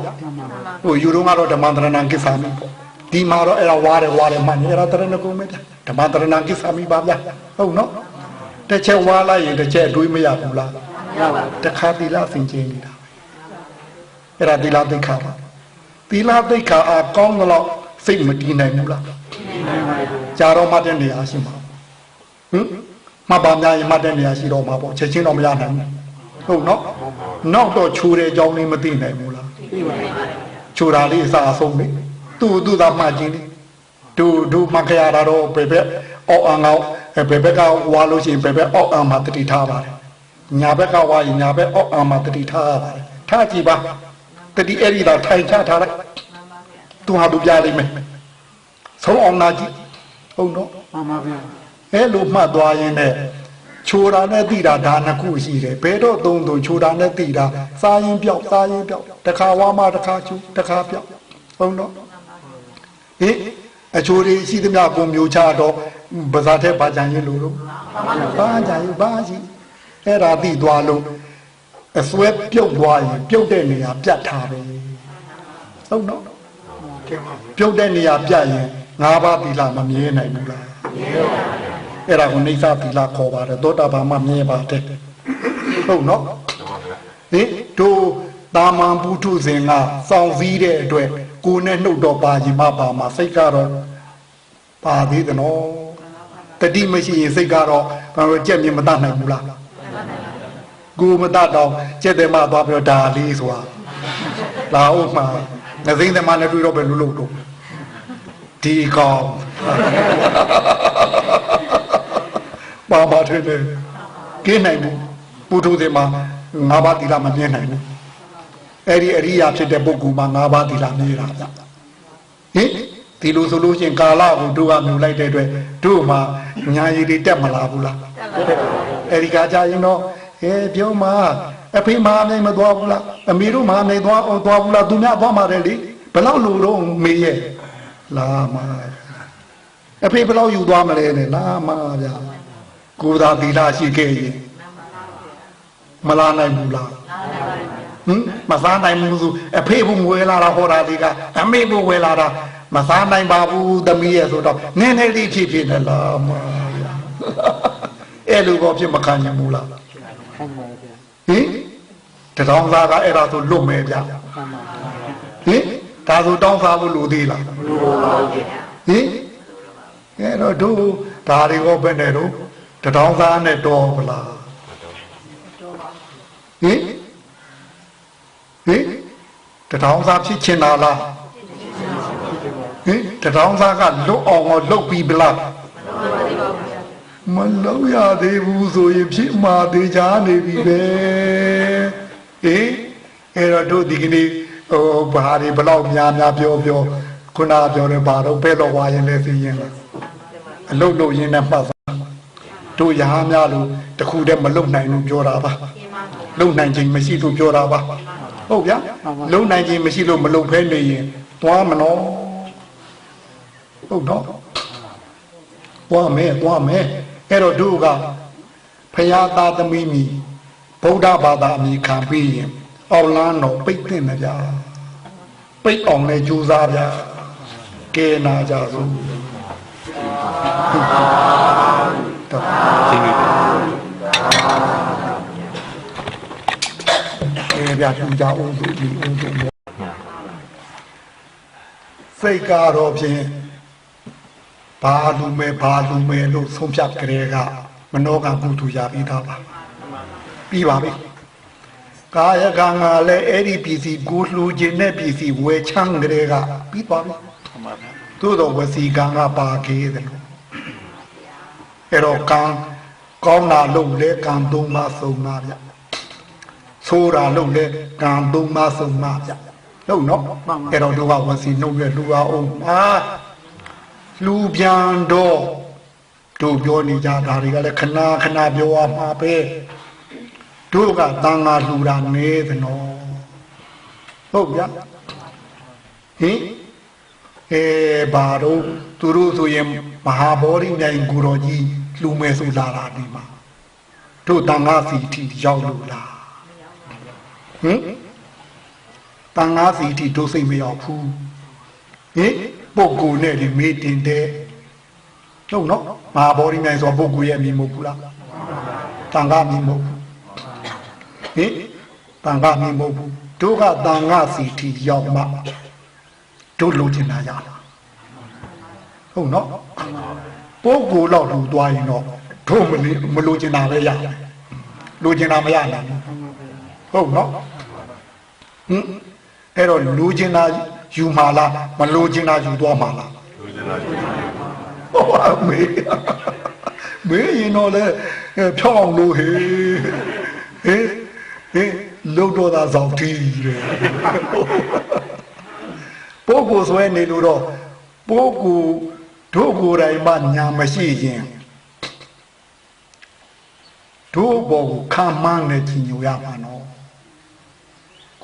ဟိုယူတော့ကတော့ဓမ္မတရဏကိစ္ဆာမိပေါ့ဒီမှာတော့အဲ့ဒါဝါတယ်မှန်အဲ့ဒါတရဏဂုံပဲဓမ္မတရဏကိစ္ဆာမိပါဗျာဟုတ်နော်တစ်ချက်ဝါလိုက်ရင်တစ်ချက်အတွေးမရဘူးလားရပါဘူးတခါသီလသင်ကျင်းနေတာအဲ့ဒါသီလသိက္ခာပါသီလသိက္ခာအကောင်းတော့စိတ်မတည်နိုင်ဘူးလားကြာတော့မှတဲ့နေရာရှိမှာမပါများရင်မှတဲ့နေရာရှိတော့မှာပေါ့ချက်ချင်းတော့မရနိုင်ဘူးဟုတ်နော်နောက်တော့ချိုးတဲ့အကြောင်းလေးမသိနိုင်ဘူးလားသိပါဘူးချိုးတာလေးအစားအဆုံးလေသူ့သားမှချင်းလေတို့မှခရတာတော့ဘယ်ဘက်အောက်အောင်ဘယ်ဘက်ကဝါလို့ရှိရင်ဘယ်ဘက်အောက်အောင်မှတတိထားပါတယ်ညာဘက်ကဝါရင်ညာဘက်အောက်အောင်မှတတိထားပါတယ်ထားကြည့်ပါတတိအဲ့ဒီတော့ထိုင်ချထားလိုက်သူဟာသူပြလိမ့်မယ်ဆုံးအောင်နာကြည့်ဟုတ်နော်မှန်ပါဗျာအဲ့လိုမှတ်သွားရင်လည်းချိုတာနဲ့တိတာဒါနှစ်ခုရှိတယ်ဘယ်တော့သုံးသူချိုတာနဲ့တိတာစားရင်ပြောက်တခါဝါမှတခါချိုတခါပြောက်ဟုတ်နော်အချိုတွေရှိသမျှကိုမျိုးချတော့ပါဇာတဲ့ဘာကြံရင်လို့ဘာကြံရင်ဘာရှိအဲ့ဒါတိသွားလို့အစွဲပြုတ်သွားရင်ပြုတ်တဲ့နေရာပြတ်ထားပဲဟုတ်နော်ပြုတ်တဲ့နေရာပြတ်ရင်၅ပါးသီလမမြဲနိုင်ဘူးလားမြဲပါဘူးအဲ့ဒါကိုနေသာသီလခေါ်ပါတယ်သောတာပန်မှမြဲပါတယ်ဟုတ်နော်တို့တာမန်ပုထုဇဉ်ကစောင့်စည်းတဲ့အတွက်ကိုယ်နဲ့နှုတ်တော့ပါရင်မှပါမှာစိတ်ကတော့ပါသေးတယ်နော်တတိမရှိရင်စိတ်ကတော့ဘာလို့ကြက်မြင်မတတ်နိုင်ဘူးလားကိုမတတ်တော့ကြက်တယ်မှသွားပြီးတော့ဒါလေးဆိုတာလာအောင်မှာငသိန်းသမားနဲ့တွေ့တော့ပဲလို့လို့တော့ဒီကောင်ဘာထင်လဲကင်းနိုင်ဘူးပုထုဇဉ်မှာ၅ပါးသီလမမြဲနိုင်ဘူးအဲ့ဒီအရိယာဖြစ်တဲ့ပုဂ္ဂိုလ်မှာ၅ပါးသီလမြဲတာဗျဒီလိုဆိုလို့ရှိရင်ကာလကိုတို့ကမြူလိုက်တဲ့အတွက်တို့မှာညာရည်တွေတက်မလာဘူးလားအဲ့ဒီကကြရင်တော့ ပြောမှာအဖေမနိုင်မသွားဘူးလားအမေတို့မနိုင်သွားဘူးလားသူများသွားမှာတယ်လေဘယ်လောက်လူတော့မေးရဲ့လာမှာအဖေဘယ်လောက်ယူသွားမလဲနဲ့လာမှာဗျာကိုသာသီလရှိခဲ့ရင်မလာနိုင်ဘူးလားမစားနိုင်ဘူးဆိုအဖေဘုံဝဲလာတာဟောတာဒီကအမေဘုံဝဲလာတာမစားနိုင်ပါဘူးသမီးရဲ့ဆိုတော့နည်းနည်းလေးဖြစ်နေလားမှာဗျာအဲ့လိုတော့ဖြစ်မခံနိုင်ဘူးလားဟင်တထောင်သားကအဲ့ဒါဆိုလွတ်မယ်ဗျာဟင်ဒါဆိုတောင်းစားဖို့လိုသေးလားမလိုပါဘူးဗျာဟင်အဲ့တော့တို့ဒါတွေကဘယ်နဲ့တော့တထောင်သားနဲ့တော်ဗလားဟင်တထောင်သားဖြစ်ချင်တာလားဟင်တထောင်သားကလွတ်အောင်လွတ်ပြီးဗလားမလုံးရသေးဘူးဆိုရင်ဖြစ်မှာသေးချာနေပြီပဲဟင်အဲ့တော့တို့ဒီကနေ့ဟိုဘာတွေဘလောက်များပြောခုနပြောတယ်ဘာတော့ပဲတော့ဝါရင်လဲသိရင်လားအလုတ်လို့ရင်းနဲ့မှတ်သွားတို့ရဟန်းများလို့တခုတည်းမလုံနိုင်လို့ပြောတာပါလုံနိုင်ခြင်းမရှိလို့ပြောတာပါဟုတ်ဗျာလုံနိုင်ခြင်းမရှိလို့မလုံဖဲနေရင်သွားမလို့ဟုတ်တော့သွားမယ်အဲ့တော့တို့ကဖရာသားသမီးမိဗုဒ္ဓဘာသာအမိခံပြီးရင်အောက်လန်းတော့ပိတ်သိမ့်မကြပိတ်အောင်လဲကြိုးစားဗျာကဲနာကြစို့ကျေးဇူးတင်ဗျာသူကြအောင်သူဒီအောင်သူစိတ်ကတော့ဖြင့်ဘာလူမဲလို့ဆုံးဖြတ်ကြတဲ့ကမနောကကုသူရပြီးသားပါပြီးပါပြီကာယကံကလည်းအဲ့ဒီပြည်စီကိုလှူခြင်းနဲ့ပြည်စီဝယ်ချမ်းကြတဲ့ကပြီးပါပြီသို့တော့ဝစီကံကပါခဲ့တယ်လို့အဲ့တော့ကံကောင်းတာလုပ်လဲကံသုံးပါဆုံးပါဗျဆိုးတာလုပ်လဲကံသုံးပါဆုံးပါဗျဟုတ်နော်အဲ့တော့တို့ကဝစီနှုတ်ရလှူအောင်လူပြန်တော့တို့ပြောနေကြတာတွေကလည်းခဏပြောရမှာပဲတို့ကတန်ဃာလှူတာနေသနော်ဟုတ်ဗျာဟင်ဘာတော့သူတို့ဆိုရင်မဟာဗောဓိမြိုင်ကိုတော်ကြီးလှူမယ်ဆိုလာတာဒီမှာတို့တန်ဃာစီတီရောက်လို့လားဟင်တန်ဃာစီတီတို့စိတ်မရောက်ဘူးဟင်ပုဂ္ဂိုလ်နဲ့ဒီမေးတင်တဲ့ဟုတ်နော်မဟာဗောဓိမြိုင်ဆိုပုဂ္ဂိုလ်ရဲ့အမည်မဟုတ်ဘူးလားတန်ဃာအမည်မဟုတ်ဘူးဟင်တန်ဃာအမည်မဟုတ်ဘူးတို့ကတန်ဃာစီတီရောက်မှတို့လိုချင်တာရလားဟုတ်နော်ပုဂ္ဂိုလ်လောက်လူသွားရင်တော့တို့မလိုချင်တာပဲရလိုချင်တာမရနိုင်ဟုတ်နော်ဟင်အဲ့တော့လိုချင်တာယူမှာလားမလိုချင်တာယူသွားမှာလားလိုချင်တာယူဟုတ်မေးရင်တော့လေဖြောင်းအောင်လို့ဟေးလို့တော့သာဆောင်တီးတယ်ပုဂ္ဂိုလ်ဆွဲနေလို့တော့ပုဂ္ဂိုလ်တို့ကိုယ်တိုင်မှညာမရှိရင်တို့ဘောကိုခံမှန်းနဲ့ကြီးညိုရမှာနော်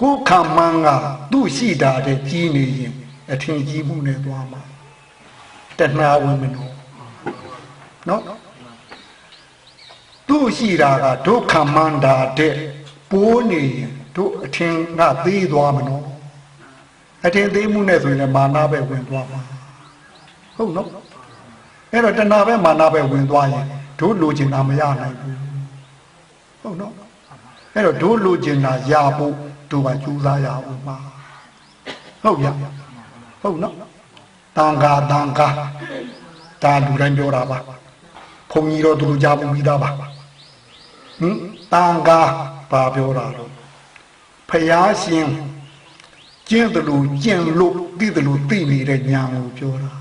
ကိုခံမှန်းကသူ့ရှိတာတဲ့ကြီးနေရင်အထင်ကြီးမှုနဲ့သွားမှာတဏှာဝင်မလို့နော်သူ့ရှိတာကဒုက္ခမှန်တာတဲ့ပိုးနေရင်တို့အထင်ကသေးသွားမနော်အထင်သေးမှုနဲ့ဆိုရင်မာနပဲဝင်သွားမှာဟုတ်နော်အဲ့တော့တဏှာပဲမာနပဲဝင်သွားရင်တို့လိုချင်တာမရနိုင်ဘူးဟုတ်နော်အဲ့တော့တို့လိုချင်တာရဖို့တို့ကကြိုးစားရအောင်ပါဟုတ်ရဟုတ်နော်တန်ခါဒါလူတိုင်းပြောတာပါဘုန်းကြီးတော့သူတို့ကြားပြီးသားပါဟင်တန်ခါပါပြောတာတော့ဖယားရှင်ကျင့်တယ်လို့ကျင့်လို့သိတယ်လို့သိနေတဲ့ညာကိုပြောတာ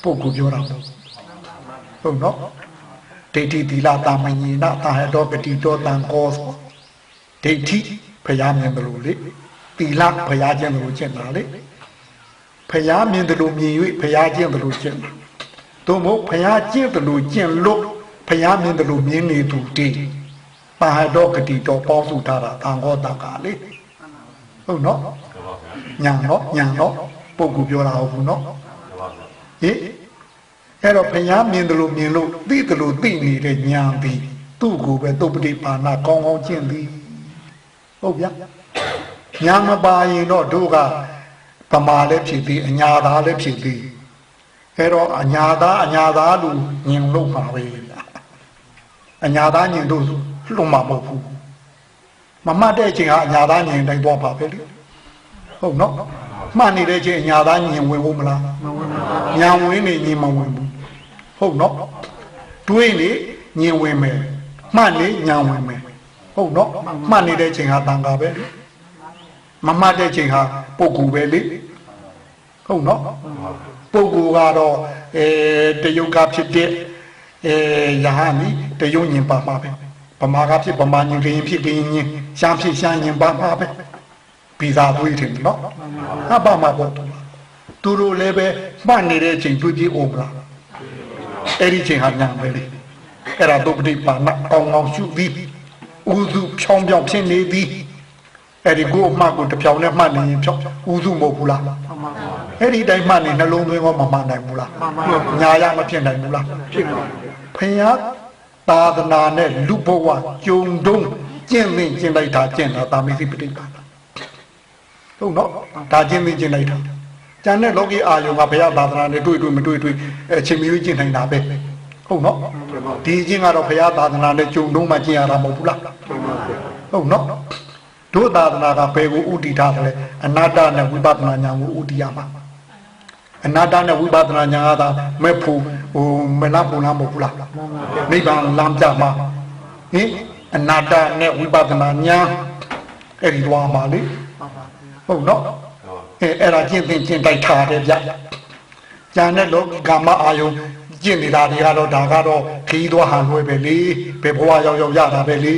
ပုဂ္ဂိုလ်ပြောတာဟုတ်နော်ဒိဋ္ဌိသီလတာမညိနတာဟတောပတိတောတံကောဒိဋ္ဌိဖယားမြင်တယ်လို့လေသီလဖယားကျင့်တယ်လို့ကျင့်တာလေဖယားမြင်တယ်လို့မြင်၍ဖယားကျင့်တယ်လို့ကျင့်တာသို့မဟုတ်ဖယားကျင့်တယ်လို့ကျင့်လို့ဖယားမြင်တယ်လို့မြင်နေသူတည် ပါဟတော့ဂတိတော်ပေါင်းစုထားတာတန်ခေါ်တန်ခါလေဟုတ်နော်ညာတော့ပုဂ္ဂိုလ်ပြောတာဟုတ်ဘူးနော်ဟင်အဲ့တော့ဘုရားမြင်တယ်လို့မြင်လို့သိတယ်လို့သိနေတဲ့ညာပြီးသူ့ကိုပဲသုပတိပါဏကောင်းကောင်းကျင့်သည်ဟုတ်ဗျာညာမပါရင်တော့တို့ကပမာလည်းဖြစ်ပြီးအညာသားလည်းဖြစ်ပြီးအဲ့တော့အညာသားလို့ညင်လို့ပါပဲအညာသားညင်တို့လွန်မှာမဟုတ်ဘူးမမှတ်တဲ့အချိန်ဟာအညာသားညင်တိုင်းသွားပါပဲလေဟုတ်နော်မှတ်နေတဲ့အချိန်အညာသားညင်ဝင်ဖို့မလားညာဝင်နေညင်မဝင်ဘူးဟုတ်နော်တွေးနေညင်ဝင်မယ်မှတ်နေညာဝင်မယ်ဟုတ်နော်မှတ်နေတဲ့အချိန်ဟာတန်ခါပဲလေမမှတ်တဲ့အချိန်ဟာပုဂ္ဂိုလ်ပဲလေဟုတ်နော်ပုဂ္ဂိုလ်ကတော့တယုတ်ကဖြစ်တဲ့ယဟန်นี่တယုတ်ညင်ပါမှာပဲဗမာကဖြစ်ဗမာညင်ကရင်ဖြစ်ကရင်ညင်ရှမ်းဖြစ်ရှမ်းညင်ပါမှာပဲပြီးသားတွေးတယ်နော်ဟာပါမှာပေါ့သူတို့လည်းပဲမှတ်နေတဲ့အချိန်တွေးကြည့်အောင်လားအဲ့ဒီချိန်ဟာညာပဲလေအဲ့ဒါသုပတိပါဏကောင်းကောင်းရှုပြီးဥစုဖြောင်းပြောင်းဖြစ်နေသည်အဲ့ဒီကိုအမှတ်ကိုတစ်ဖြောင်းနဲ့မှတ်နေရင်ဖြောင်းဥစုမဟုတ်ဘူးလားအဲ့ဒီတိုင်းမှတ်နေနှလုံးသွင်းကောမမှန်နိုင်ဘူးလားညာရမဖြစ်နိုင်ဘူးလားဖြစ်ပါဘုရားသာသနာနဲ့လူဘဝကြုံတုံးကျင့်သိကျင့်လိုက်တာကျင့်တာတာမိသိပဋိပါဒဟုတ်နော်ဒါကျင့်သိကျင့်လိုက်တာကျန်တဲ့လောကီအာယုံကဘုရားသာသနာနဲ့တွေ့မတွေ့အချိန်မီကျင့်နိုင်တာပဲဟုတ်နော်ဒီကျင့်ကတော့ဘုရားသာသနာနဲ့ကြုံတုံးမှကျင့်ရတာမဟုတ်ဘူးလားဟုတ်နော်တို့သာသနာကဘယ်ကိုဥတည်ထားတယ်လဲအနာတ္တနဲ့ဝိပဿနာဉာဏ်ကိုဥတည်ရမှာအနာတ္တနဲ့ဝိပဿနာဉာဏ်ကသာမဲ့ဖို့မနာပူလားမဟုတ်ဘူးလားနိဗ္ဗာန်လမ်းပြမှာဟင်အနာတ္တနဲ့ဝိပဿနာဉာဏ်အဲ့ဒီသွားမှာလေဟုတ်နော်အဲ့ဒါကျင့်တိုက်ထားတယ်ဗျကျန်တဲ့လောကမအာယုံကျင့်နေတာတွေကတော့ဒါကတော့ခီးသွားဟန်လွဲပဲလေဘယ်ဘဝရောက်ရတာပဲလေ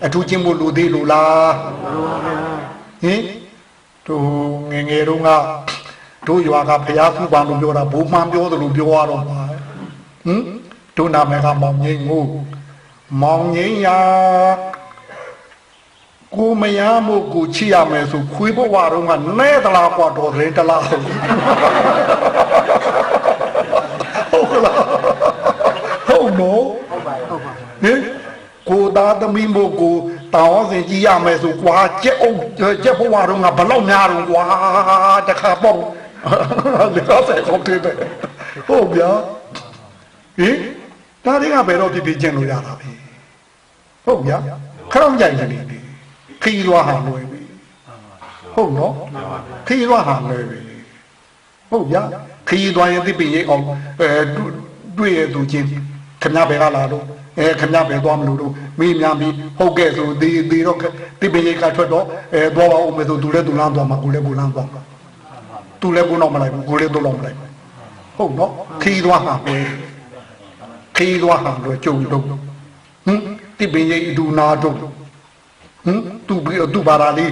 အထူးချင်းမို့လူသေးလူလားဟင်တို့ငယ်တုန်းကတို့ရွာကဖျားဖူးပန်းလို့ပြောတာဘိုးမှန်ပြောတယ်လို့ပြောရတော့ပါဟင်တို့နာမည်ကမောင်ငိမ့်ကိုမောင်ငိမ့်ရာကိုမရမို့ကိုချီရမယ်ဆိုခွေးဘဝတုန်းကနဲတလားกว่าတော်တယ်တလားဟုတ်လားဟုတ်နော်ဟင်ကိုသားသမီးမို့ကိုတောင်းစင်ကြည့်ရမယ်ဆိုကွာကြက်အောင်ကြက်ဘဝတုန်းကဘလောက်များတော့ကွာတခါပေါ့ဒီကောက်ဆက်ကုန်တယ်ဟုတ်ဗျာဟင်ဒါတွေကဘယ်တော့ပြကျင်လို့ရတာပဲဟုတ်ဗျာခရောင်းကြိုင်တယ်ခီးလွားဟာလွယ်ပြီဟုတ်နော်ခီးလွားဟာလွယ်ပြီဟုတ်ဗျာခီးသွားရင်သိပင်ရိတ်အောင်တွေ့ရသူချင်းခင်ဗျားဘယ်ကလာတော့ခင်ဗျားဘယ်သွားမလို့တော့မိများပြီးဟုတ်ကဲ့ဆိုဒီတော့သိပင်ရိတ်ကထွက်တော့သွားပါဦးမယ်ဆိုသူလည်းသူလမ်းသွားမှာကိုလည်းကိုလမ်းသွားမှာသူလည်းကိုတော့မလိုက်ဘူးကိုလည်းတော့မလိုက်ဟုတ်နော်ခီးသွားဟာပဲခီးသွားဟာလွယ်ကြုံတော့ဟင်သိပင်ရိတ်ဒူနာတော့ဟင်သူဘာသာလေး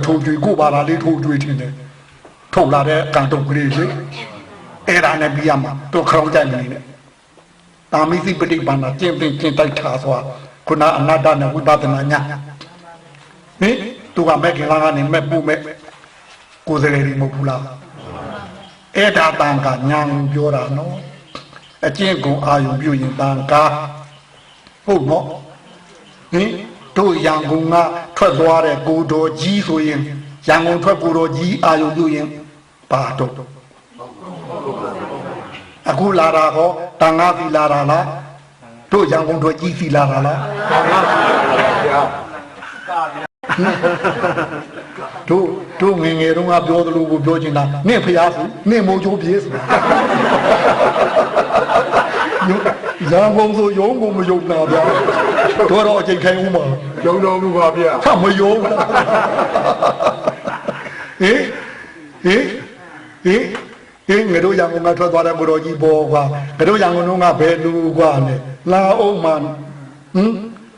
ထိုးကြွေကိုဘာသာလေးထိုးကြွေထင်တယ်ထုတ်လာတဲ့ကန်တုတ်ကလေးလေအဲ့ဒါနဲ့ပြီးရမှာတို့ခေါင်းကြိုက်နေတယ်တာမိသိပဋိပန္နာကျင့်တိုက်ထားဆိုတာခုနအနာတ္တနဲ့ဝိပဿနာညာဟင်သူကမဲ့ခင်လာကနေမဲ့ပူမဲ့ကိုယ်စလေတွေမဟုတ်ဘူးလားအဲ့ဒါတန်ကညာပြောတာနော်အကျင့်ကိုအာယုပြုရင်တန်ကဟုတ်နော်ဟင်တို့ရန်ကုန်ကထွက်သွားတဲ့ကိုတော်ကြီးဆိုရင်ရန်ကုန်ထွက်ကိုတော်ကြီးအာယုပြုရင်ပါတော့အခုလာတာဟောတန်ငါးစီလာတာလားတို့ရန်ကုန်ထွက်ကြီးစီလာတာလားတို့ငယ်တုန်းကပြောသလိုကိုပြောချင်တာနင့်ဖျားစုနင့်မိုးချိုးပြေးရန်ကုန်ဆိုရုံးကုန်မယုံတာဗျာတော့အချိန်ခိုင်းဦးမှာယုံတော်မူပါဗျာဟာမယုံဟေးငါတို့ရန်ကုန်ကထွက်သွားတဲ့ကိုတော်ကြီးပေါ်ကွာငါတို့ရန်ကုန်ကဘယ်လူကွာနဲ့လာအောင်မှ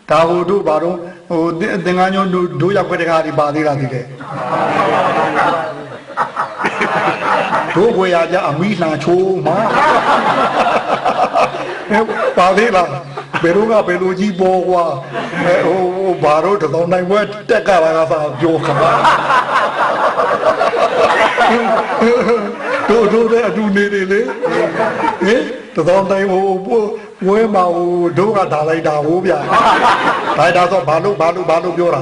ဒါဟိုတို့ဘာတော့ဟိုသင်္ကန်းညိုတို့ရောက်တဲ့ခါဒီပါသေးလားဒီလေတို့ကိုရကြအမိလှန်ချိုးမှာပါသေးလားဟ 베로가 베로지 보고 오 바로 더 나이 왜 때가라가서 요가 도도래 아두네레레 더 나이 왜 마오 도가 다လိုက်တာဟိုဗျာဒါတော့ဘာလို့ပြောတာ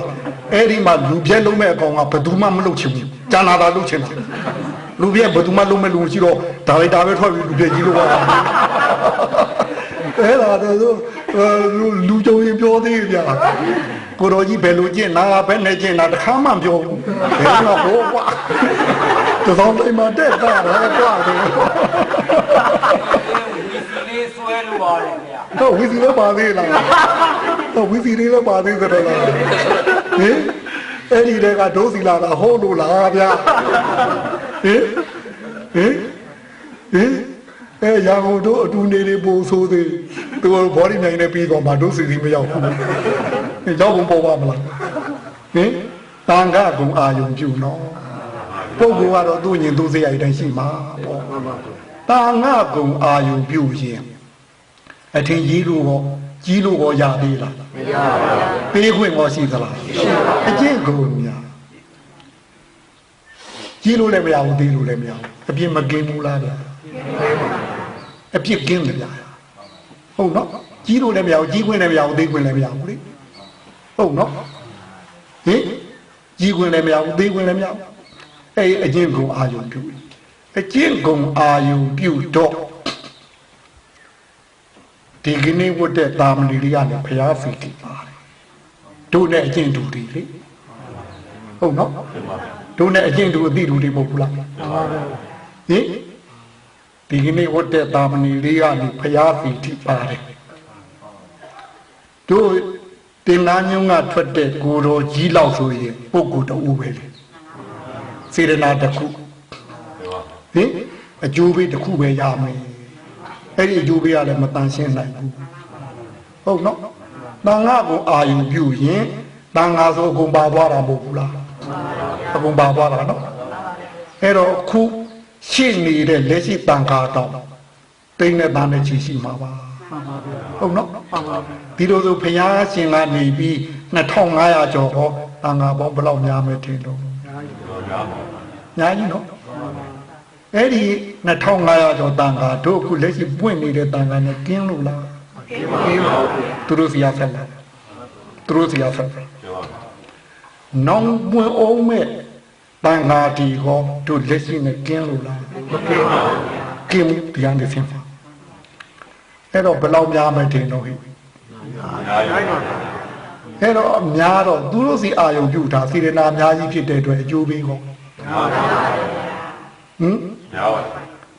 အဲ့ဒီမှာလူပြက်လုံးမဲ့အကောင်ကဘယ်သူမှမလုပ်ချင်ဘူးကျန်လာတာလုပ်ချင်တာလူပြက်ဘယ်သူမှလုံးမဲ့လူရှိတော့ဒါလိုက်တာပဲထွက်ပြီးလူပြက်ကြီးလို့ပါအဲ့ဒါတော့လူကြုံရင်ပြောသေးဗျာကိုတော်ကြီးဘယ်လိုကျင့်နာဘယ်နဲ့ကျင့်နာတခါမှမပြောဘူးဘယ်တော့ဟိုကွာတောင်းတိုင်းမှာတက်တာလည်းကွာတယ်လေးဆွဲလို့ပါတယ်ဗျာတော့ဝီစီလည်းပါသေးလားတော့ဝီစီလေးလည်းပါသေးကြတယ်လားဟင်အဲ့ဒီတည်းကဒုစီလာတာဟုတ်လို့လားဗျာဟင်ရန်ကုန်တို့အတူနေတွေပို့ဆိုးသေးသူဘော်ဒီနိုင်နေပြီးတော့မှဒုစီစီမရောက်ဘူးရောက်ကုန်ပေါ်ပါမလားဟင်တန်ခါကုံအာယုံပြုနော်ပုဂ္ဂိုလ်ကတော့သူ့ညင်သူ့စရိုက်တိုင်းရှိမှာပေါ့တာငါကုံအာယုပြုရင်အထင်ကြီးလို့ရောရသေးလားမရပါဘူးပေးခွင့်ရောရှိသလားရှိပါဘူးအကျင့်ကုန်များကြီးလို့လည်းမရဘူးသေးလို့လည်းမရဘူးအပြစ်မကင်းဘူးလားဗျာအပြစ်ကင်းတယ်ဗျာဟုတ်နော်ကြီးလို့လည်းမရဘူးကြီးခွင့်လည်းမရဘူးသေးခွင့်လည်းမရဘူးလေဟုတ်နော်ဟင်ကြီးခွင့်လည်းမရဘူးသေးခွင့်လည်းမရဘူးအဲ့အကျင့်ကုန်အာယုပြုအကျင့်ကုန်အာယုပြုတော့ဒီကနေ့ဝတ်တဲ့တာမဏေလေးကလည်းဘုရားဖီတီပါတယ်တို့နဲ့အကျင့်တူတွေလေဟုတ်နော်တို့နဲ့အကျင့်တူအတိတူတွေမဟုတ်ဘူးလားဟင်ဒီကနေ့ဝတ်တဲ့တာမဏေလေးကလည်းဘုရားဖီတီပါတယ်တို့တင်နာညုံကထွက်တဲ့ကိုတော်ကြီးလောက်ဆိုရင်ပုဂ္ဂိုလ်တူပဲလေစေရနာတစ်ခုဟင်အကျိုးပေးတစ်ခုပဲရမယ်အဲ့ဒီအကျိုးပေးရလည်းမတန်ရှင်းနိုင်ဘူးဟုတ်နော်တန်ခါကိုအာယုပြုရင်တန်ခါဆိုအကုန်ပါသွားတာမဟုတ်ဘူးလားအကုန်ပါသွားတာနော်အဲ့တော့ခုရှိနေတဲ့လက်ရှိတန်ခါတော့တိတ်နဲ့တန်နဲ့ချီရှိမှာပါဟုတ်နော်ဒီလိုဆိုဘုရားရှင်ကနေပြီး2500ကျော်ဟောတန်ခါပေါင်းဘယ်လောက်များမယ်ထင်တော့ညာကြီးနော်အဲ့ဒီ2500ကျော်တန်ခါတို့ခုလက်ရှိပွင့်နေတဲ့တန်ခါနဲ့ကင်းလို့လားမကင်းပါဘူးသူတို့စီရဖက်လားသူတို့စီရဖက်နောင်ပွင့်အောင်မဲ့တန်ခါဒီဟောတို့လက်ရှိနဲ့ကင်းလို့လားမကင်းပါဘူးကင်းတရားနဲ့ဆင်းပါအဲ့တော့ဘယ်လောက်များမယ်ထင်တော့ဟိအဲ့တော့များတော့သူတို့စီအာယုံပြုတာစေရနာအများကြီးဖြစ်တဲ့အတွက်အကျိုးပေးဟောဟင်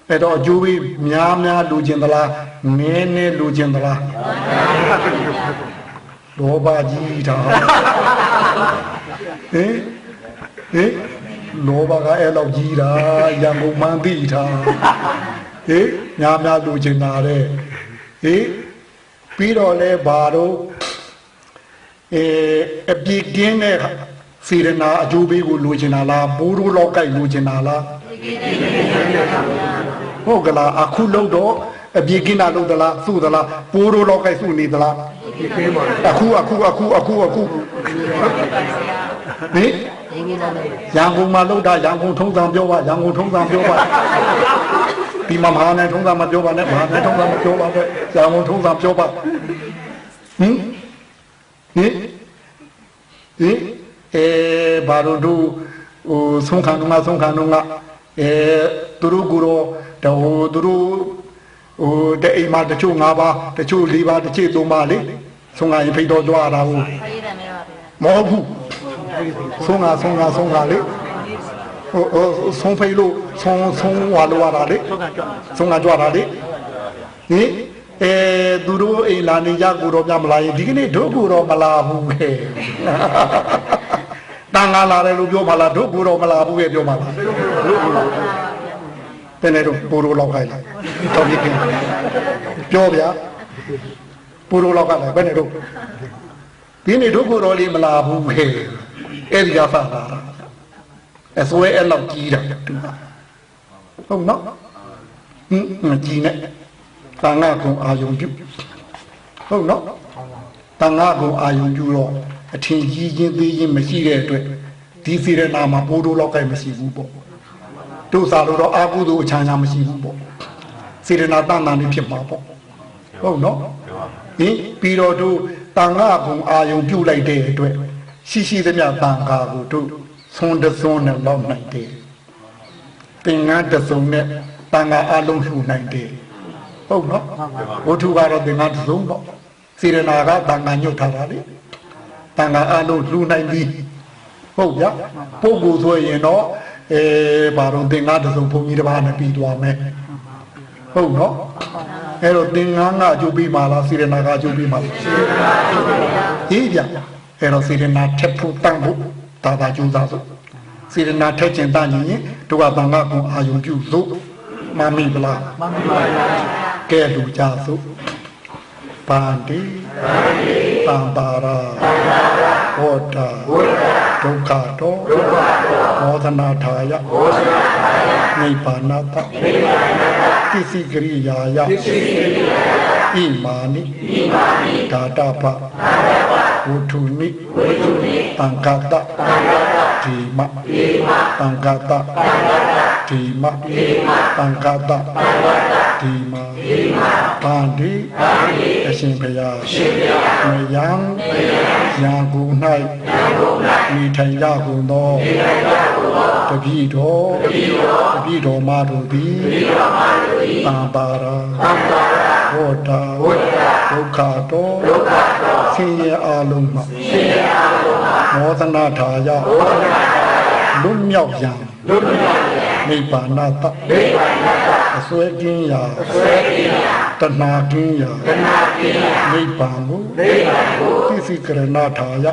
အဲ့တော့အကျိုးပေးများလူကျင်သလားနည်းလူကျင်သလားလောဘကြီးတာဟင်လောဘကအဲ့လောက်ကြီးတာရံကုန်မှန်းသိတာဟင်များလူကျင်တာတဲ့ဟင်ပြီးတော့လဲဘာတော့အပြစ်ကင်းတဲ့စေရနာအကျိုးပေးကိုလိုချင်တာလားဘိုးတို့လောက်ကြိုက်လိုချင်တာလားဟုတ်ကလားအခုလို့တော့အပြစ်ကင်းတာလို့သလားစုသလားဘိုးတို့လောက်ကြိုက်စုနေသလားအခုဟင်ရန်ကုန်မှာလောက်တာရန်ကုန်ထုံးစံပြောပါရန်ကုန်ထုံးစံပြောပါဒီမှာမဟာနဲ့ထုံးစံမပြောပါနဲ့မဟာနဲ့ထုံးစံမပြောပါနဲ့ရန်ကုန်ထုံးစံပြောပါဟင်ဘာလို့တို့ဟိုဆုံးခံတော့သူတို့ကိုတော့သူတို့ဟိုတဲ့အိမ်မှာတချို့5ပါးတချို့4ပါးတချို့3ပါးလေဆုံးခံရင်ဖိတ်တော်ကြွားတာဟုတ်မဟုတ်ဘူးဆုံးကလေဟိုဆုံးဖိတ်လို့ဆုံးဝါလို့ရတာလေဆုံးကကြွားတာလေဟင်သူတို့အိမ်လာနေကြကိုတော့ပြမလာရင်ဒီကနေ့တို့ကိုတော့မလာဘူးခဲ့တန်ငါလာတယ်လို့ပြောမလားတို့ကိုတော့မလာဘူးခဲ့ပြောမလားတဲ့နေတော့ပိုးတို့လောက်ခိုင်းလိုက်တော်ပြီပြောဗျာပိုးတို့လောက်ကလည်းဘယ်နဲ့တော့ဒီနေ့တို့ကိုတော့လေးမလာဘူးခဲ့အဲ့ဒီကဖတ်လာတာအစွဲအဲ့လောက်ကြီးတာဟုတ်နော်ကြီးနဲ့တန်ငါကုံအာယုံပြု ဟုတ်နော်တန်ခါကိုအာယုံပြုတော့အထင်ကြီးချင်းသေးချင်းမရှိတဲ့အတွက်ဒီစေရနာမှာပိုးတိုးလောက်ကိုက်မရှိဘူးပေါ့တို့စားလို့တော့အာကုသိုလ်အချမ်းသာမရှိဘူးပေါ့စေရနာတန်တန်လေးဖြစ်မှာပေါ့ဟုတ်နော်ဟင်ပြီးတော့တို့တန်ခါကိုအာယုံပြုလိုက်တဲ့အတွက်ရှိရှိသမျှတန်ခါကိုတို့သွန်တသွန်နဲ့လောက်နိုင်တယ်သင်္ကန်းတစုံနဲ့တန်ခါအလုံးလှူနိုင်တယ်ဟုတ်နော်ဝတ္ထုကတော့သင်္ကန်းတစုံပေါ့စေရနာကတန်ခါညှုတ်ထားတာလေတန်ခါအလုံးလှူနိုင်ပြီဟုတ်ဗျာပုဂ္ဂိုလ်ဆိုရင်တော့ဘာလို့သင်္ကန်းတစုံဘုန်းကြီးတစ်ပါးနဲ့ပြီးသွားမယ်ဟုတ်နော်အဲ့တော့သင်္ကန်းကအကျိုးပေးပါလားစေရနာကအကျိုးပေးပါလားစေရနာအကျိုးပေးပါအေးဗျအဲ့တော့စေရနာထက်ဖို့တန်ဖို့ဒါကျိုးစားစို့စေရနာထက်ကျင်တန်ရင်တို့ကတန်ခါကိုအာယုံပြုစို့မမိပလားမမိပါဘူးကဲလူကြစို့ပန္တိတံပါရာဟောတာဒုက္ခတောမောသနာထာယနိဗ္ဗာနတသစ္စိကရိယာယဣမာနိဓာတပဝုထုနိတံကတဓိမတံကတဓိမတံကတဓိမပန္တိအရှင်ဘုရားမယံရာဂု၌မိထိုင်ရကုန်သောတပည့်တော်မတို့သည်တံပါရာဟောတာဒုက္ခတောဆင်းရဲအလုံးမှမောသနာထာယလွတ်မြောက်ရန်နိဗ္ဗာနတအစွဲကင်းရာတဏှာကင်းရာနိဗ္ဗာန်ကိုသိစိကရဏထာယ